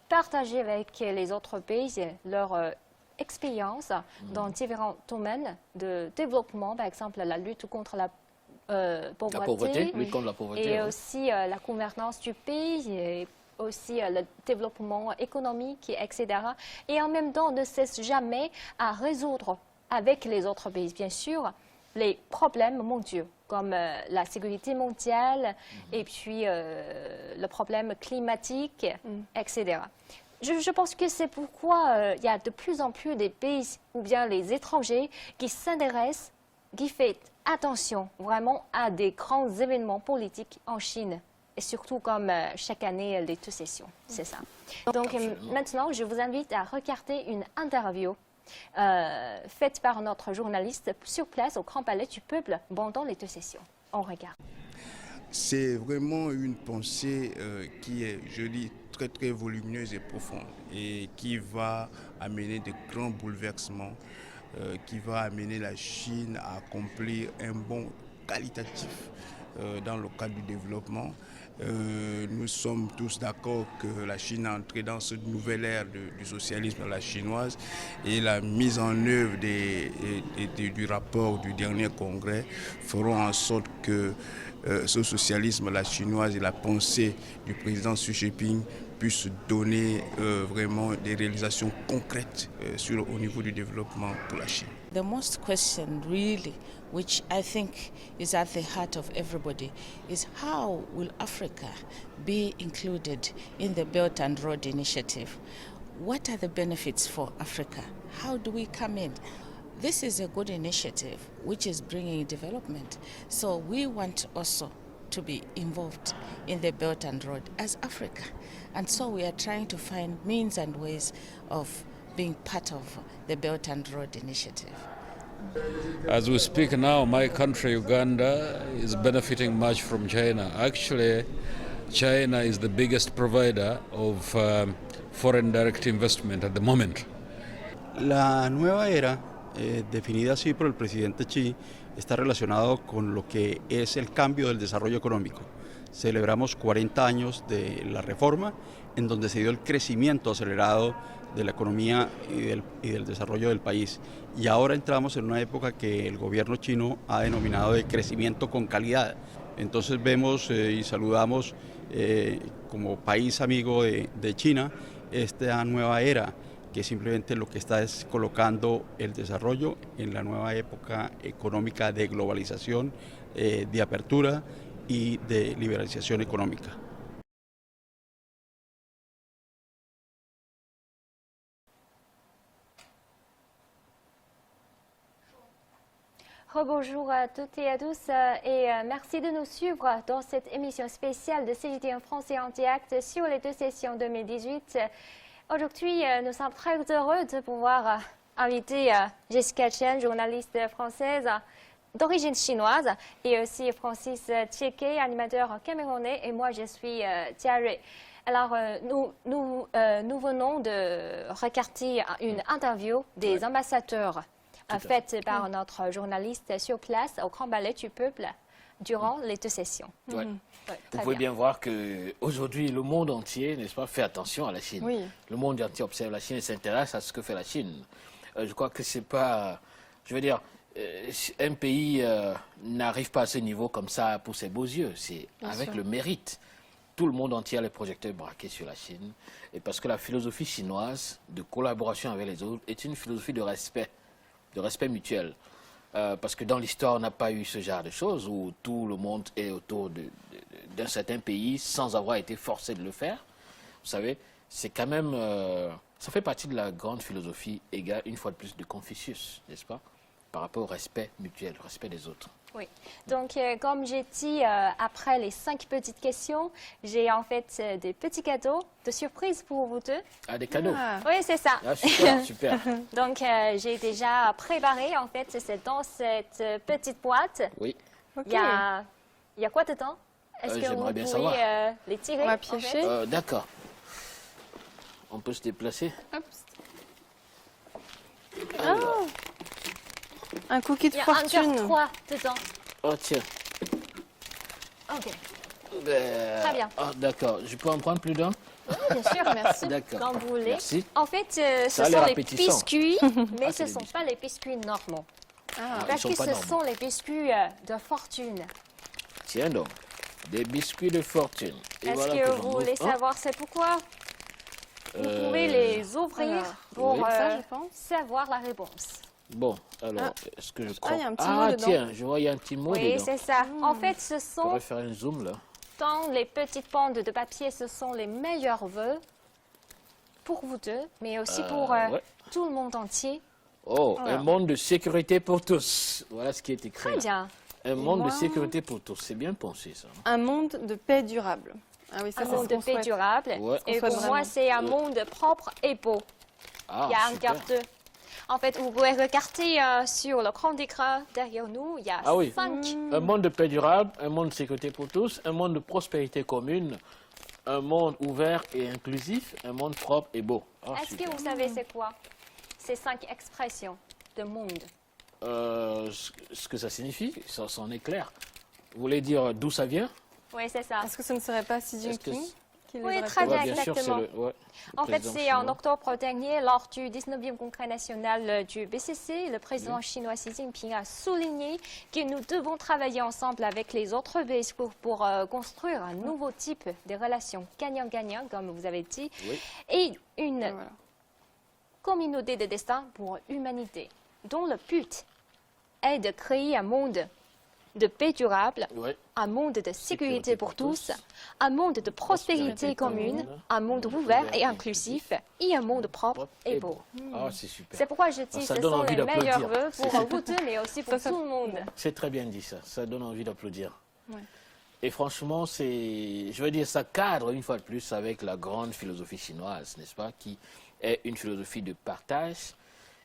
partager avec les autres pays leur expérience dans différents domaines de développement, par exemple la lutte contre la pauvreté. La pauvreté, lutte contre la pauvreté. Et ouais. aussi la gouvernance du pays, et aussi le développement économique, etc. Et en même temps, on ne cesse jamais à résoudre avec les autres pays, bien sûr, les problèmes mondiaux, comme la sécurité mondiale et puis le problème climatique, etc. Je pense que c'est pourquoi il y a de plus en plus des pays ou bien les étrangers qui s'intéressent, qui font attention vraiment à des grands événements politiques en Chine. et surtout comme chaque année les deux sessions, c'est ça. Donc maintenant, je vous invite à regarder une interview faite par notre journaliste sur place au Grand Palais du Peuple pendant les deux sessions. On regarde. C'est vraiment une pensée qui est, je dis, très très volumineuse et profonde et qui va amener de grands bouleversements, qui va amener la Chine à accomplir un bond qualitatif dans le cadre du développement. Nous sommes tous d'accord que la Chine est entrée dans cette nouvelle ère du socialisme à la chinoise et la mise en œuvre du rapport du dernier congrès feront en sorte que ce socialisme à la chinoise et la pensée du président Xi Jinping puissent donner vraiment des réalisations concrètes au niveau du développement pour la Chine. The most question really, which I think is at the heart of everybody, is how will Africa be included in the Belt and Road Initiative? What are the benefits for Africa? How do we come in? This is a good initiative which is bringing development. So we want also to be involved in the Belt and Road as Africa. And so we are trying to find means and ways of being part of the Belt and Road Initiative. As we speak now, my country, Uganda, is benefiting much from China. Actually, China is the biggest provider of foreign direct investment at the moment. La nueva era, definida así por el presidente Xi, está relacionado con lo que es el cambio del desarrollo económico. Celebramos 40 años de la reforma, en donde se dio el crecimiento acelerado de la economía y del desarrollo del país. Y ahora entramos en una época que el gobierno chino ha denominado de crecimiento con calidad. Entonces vemos y saludamos como país amigo de China esta nueva era, que simplemente lo que está es colocando el desarrollo en la nueva época económica de globalización, de apertura y de liberalización económica. Rebonjour à toutes et à tous et merci de nous suivre dans cette émission spéciale de CGT en français en direct sur les deux sessions 2018. Aujourd'hui, nous sommes très heureux de pouvoir inviter Jessica Chen, journaliste française d'origine chinoise, et aussi Francis Tcheke, animateur camerounais, et moi je suis Thierry. Alors, nous venons de regarder une interview des ambassadeurs faite par notre journaliste sur place au Grand Palais du Peuple durant les deux sessions. Ouais. Vous pouvez bien voir qu'aujourd'hui, le monde entier, n'est-ce pas, fait attention à la Chine. Oui. Le monde entier observe la Chine et s'intéresse à ce que fait la Chine. Je crois que c'est pas... Je veux dire, un pays n'arrive pas à ce niveau comme ça pour ses beaux yeux. C'est avec le mérite. Tout le monde entier a les projecteurs braqués sur la Chine. Et parce que la philosophie chinoise de collaboration avec les autres est une philosophie de respect mutuel. Parce que dans l'histoire, on n'a pas eu ce genre de choses où tout le monde est autour d'un certain pays sans avoir été forcé de le faire. Vous savez, c'est quand même... ça fait partie de la grande philosophie égale, une fois de plus, de Confucius, n'est-ce pas? Par rapport au respect mutuel, au respect des autres. Oui, donc comme j'ai dit, après les 5 petites questions, j'ai en fait des petits cadeaux de surprise pour vous deux. Ah, des cadeaux? Oui, c'est ça. Ah, super, super. Donc j'ai déjà préparé, en fait, c'est dans cette petite boîte. Oui. Il y a quoi dedans? Est-ce que vous pouvez les tirer? On va piocher. En fait? D'accord. On peut se déplacer. Hop. Oh, un cookie de fortune. Il y a encore 3 dedans. Oh, tiens. Ok. Très bien. Ah, d'accord. Je peux en prendre plus d'un? Oui, bien sûr, merci. D'accord. Quand vous voulez. Merci. En fait, ce sont les biscuits, mais ce ne sont pas les biscuits normaux. Parce que ce sont les biscuits de fortune. Tiens donc, des biscuits de fortune. Est-ce que vous voulez savoir c'est pourquoi? Vous pouvez les ouvrir pour ça, je pense. savoir la réponse. Bon, alors, est-ce que je crois... il y a un petit mot dedans. Tiens, je vois, il y a un petit mot dedans. Oui, c'est ça. En fait, ce Je sont, pourrais faire un zoom, là. dans les petites bandes de papier, ce sont les meilleurs vœux pour vous deux, mais aussi pour tout le monde entier. Oh, un monde de sécurité pour tous. Voilà ce qui est écrit. Très bien. Un monde moi, de sécurité pour tous, c'est bien pensé ça. Un monde de paix durable. Ah oui, ça, Un c'est ce monde de qu'on paix souhaite. durable. Ouais. Et souhaite pour moi, vraiment. c'est un monde propre et beau. Ah, Il y a un super. carte. En fait, vous pouvez regarder sur le grand écran derrière nous, il y a Ah oui. 5. Un monde de paix durable, un monde de sécurité pour tous, un monde de prospérité commune, un monde ouvert et inclusif, un monde propre et beau. Ah, Est-ce que super. vous savez c'est quoi ces 5 expressions de monde? Ce que ça signifie, ça en est clair. Vous voulez dire d'où ça vient? Oui, c'est ça. Est-ce que ce ne serait pas Xi Est-ce que Jinping qui les Oui, aurait très fait? bien, bien sûr, c'est exactement. le En fait, président c'est en chinois. octobre dernier, lors du 19e congrès national du BCC, le président chinois Xi Jinping a souligné que nous devons travailler ensemble avec les autres pays pour construire un nouveau type de relations gagnant-gagnant, comme vous avez dit, Oui. et une Voilà. communauté de destin pour l'humanité, dont le but est de créer un monde de paix durable, Ouais. un monde de sécurité pour tous, un monde de prospérité commune, un monde ouvert et inclusif et un monde propre et beau. Ah, c'est super. C'est pourquoi je dis Ah, que ça ce donne sont envie les meilleurs d'applaudir. vœux pour vous deux, mais aussi pour tout le monde. C'est très bien dit ça. Ça donne envie d'applaudir. Ouais. Et franchement, je veux dire, ça cadre une fois de plus avec la grande philosophie chinoise, n'est-ce pas, qui est une philosophie de partage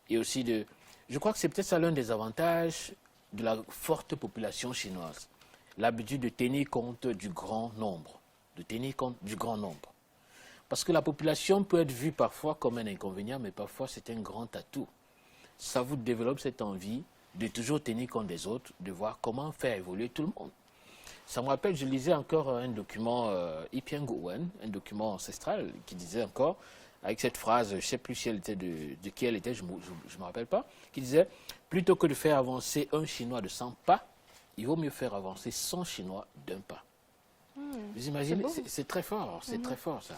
et aussi de... Je crois que c'est peut-être ça l'un des avantages de la forte population chinoise. L'habitude de tenir compte du grand nombre. De tenir compte du grand nombre. Parce que la population peut être vue parfois comme un inconvénient, mais parfois c'est un grand atout. Ça vous développe cette envie de toujours tenir compte des autres, de voir comment faire évoluer tout le monde. Ça me rappelle, je lisais encore un document Ipian Guwen, un document ancestral, qui disait encore, avec cette phrase, je ne sais plus si elle était de qui elle était, je ne me rappelle pas, qui disait, plutôt que de faire avancer un Chinois de 100 pas, il vaut mieux faire avancer 100 Chinois d'un pas. Vous imaginez, c'est très fort, c'est très fort ça.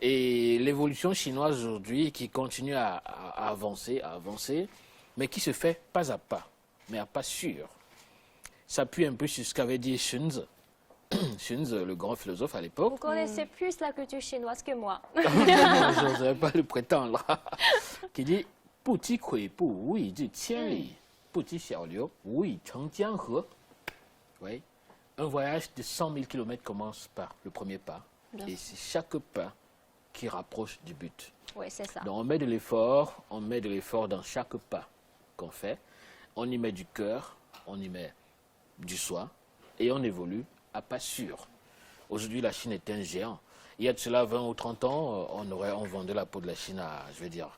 Et l'évolution chinoise aujourd'hui qui continue à avancer, mais qui se fait pas à pas, mais à pas sûr. S'appuie un peu sur ce qu'avait dit Xunzi, le grand philosophe à l'époque. Vous connaissez plus la culture chinoise que moi. Je n'oserais pas le prétendre. Qui dit « Buti kui bu wui zhi qian li, buti xiao liu wui cheng jiang he ». Oui. Un voyage de 100 000 km commence par le premier pas. Et c'est chaque pas qui rapproche du but. Oui, c'est ça. Donc on met de l'effort dans chaque pas qu'on fait. On y met du cœur, on y met du soi et on évolue à pas sûr. Aujourd'hui, la Chine est un géant. Il y a de cela 20 ou 30 ans, on vendait la peau de la Chine à, je veux dire,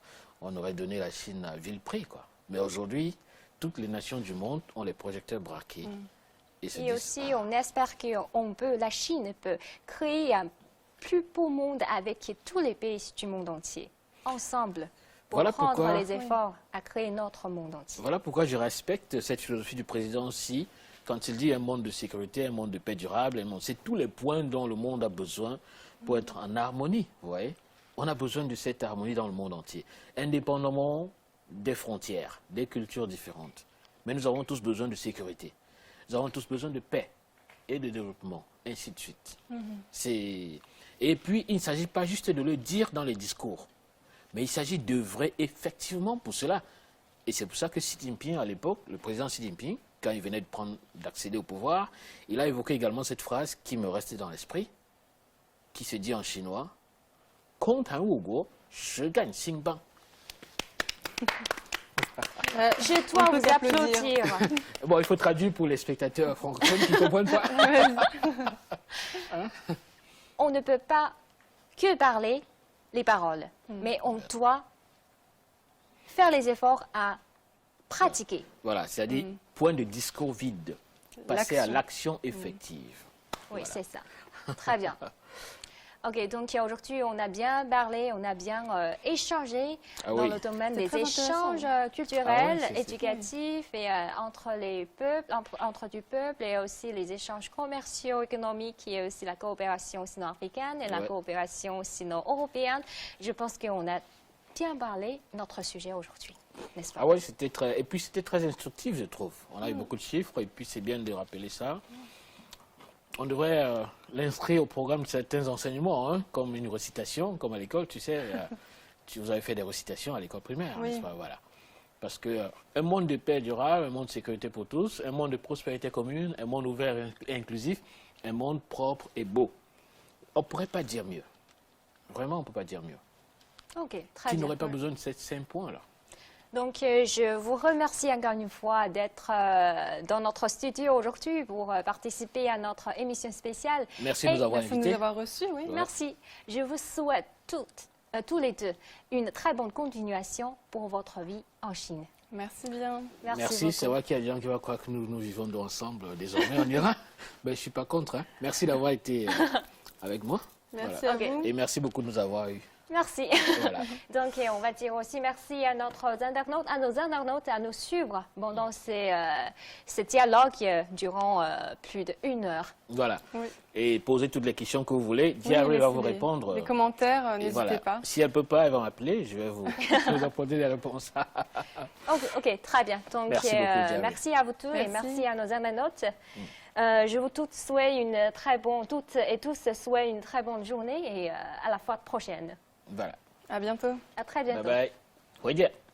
on aurait donné la Chine à vil prix, quoi. Mais aujourd'hui, toutes les nations du monde ont les projecteurs braqués. Et aussi, on espère que la Chine peut créer un plus beau monde avec tous les pays du monde entier, ensemble, pour Voilà prendre pourquoi- les efforts à créer notre monde entier. Voilà pourquoi je respecte cette philosophie du président aussi, quand il dit un monde de sécurité, un monde de paix durable, c'est tous les points dont le monde a besoin pour être en harmonie, vous voyez. On a besoin de cette harmonie dans le monde entier, indépendamment des frontières, des cultures différentes. Mais nous avons tous besoin de sécurité. Nous avons tous besoin de paix et de développement, ainsi de suite. Et puis, il ne s'agit pas juste de le dire dans les discours, mais il s'agit d'œuvrer effectivement pour cela. Et c'est pour ça que Xi Jinping, à l'époque, le président Xi Jinping, quand il venait d'accéder au pouvoir, il a évoqué également cette phrase qui me restait dans l'esprit, qui se dit en chinois, « Kong tan wu guo, shi gan xin bang ». Je dois On peut vous t'applaudir. applaudir. Bon, il faut traduire pour les spectateurs francophones qui ne comprennent pas. On ne peut pas que parler les paroles, mais on doit faire les efforts à pratiquer. Voilà, c'est-à-dire point de discours vide, passer à l'action effective. Oui, Voilà. c'est ça. Très bien. Ok, donc aujourd'hui, on a bien parlé, on a bien échangé Ah dans oui. le domaine C'est des très échanges intéressant. culturels, Ah ouais, c'est éducatifs et entre les peuples, entre du peuple et aussi les échanges commerciaux, économiques et aussi la coopération sino-africaine et la Ouais. coopération sino-européenne. Je pense qu'on a bien parlé de notre sujet aujourd'hui, n'est-ce pas? Ah ouais, et puis c'était très instructif, je trouve. On a eu beaucoup de chiffres et puis c'est bien de rappeler ça. On devrait l'inscrire au programme de certains enseignements, hein, comme une récitation, comme à l'école, tu sais. Vous avez fait des récitations à l'école primaire, Oui. n'est-ce pas? Voilà. Parce qu'un monde de paix durable, un monde de sécurité pour tous, un monde de prospérité commune, un monde ouvert et inclusif, un monde propre et beau. On ne pourrait pas dire mieux. Vraiment, on ne peut pas dire mieux. Ok, très Qui bien. n'aurait pas besoin de ces 5 points-là. Donc, je vous remercie encore une fois d'être dans notre studio aujourd'hui pour participer à notre émission spéciale. Merci de nous avoir Merci de invités. nous avoir reçus, oui. Merci. Je vous souhaite tous les deux une très bonne continuation pour votre vie en Chine. Merci bien. Merci, beaucoup. c'est vrai qu'il y a des gens qui vont croire que nous vivons ensemble désormais en Iran. Ben, je ne suis pas contre. Hein. Merci d'avoir été avec moi. Merci à vous. Et merci beaucoup de nous avoir eus. Merci. Voilà. Donc, on va dire aussi merci à nos internautes, à nous suivre pendant ce dialogue durant plus d'1 heure. Voilà. Oui. Et posez toutes les questions que vous voulez. Oui, Diarry va laissez vous les- répondre. Les commentaires, Et n'hésitez voilà. pas. Si elle ne peut pas, elle va m'appeler. Je vais vous apporter des réponses. Ok, très bien. Donc, Merci beaucoup, Diarry. merci à vous tous et Merci. merci à nos internautes. Je vous toutes souhaite toutes et tous souhaite une très bonne journée et à la fois prochaine. Voilà. À bientôt. À très bientôt. Bye bye. 回见。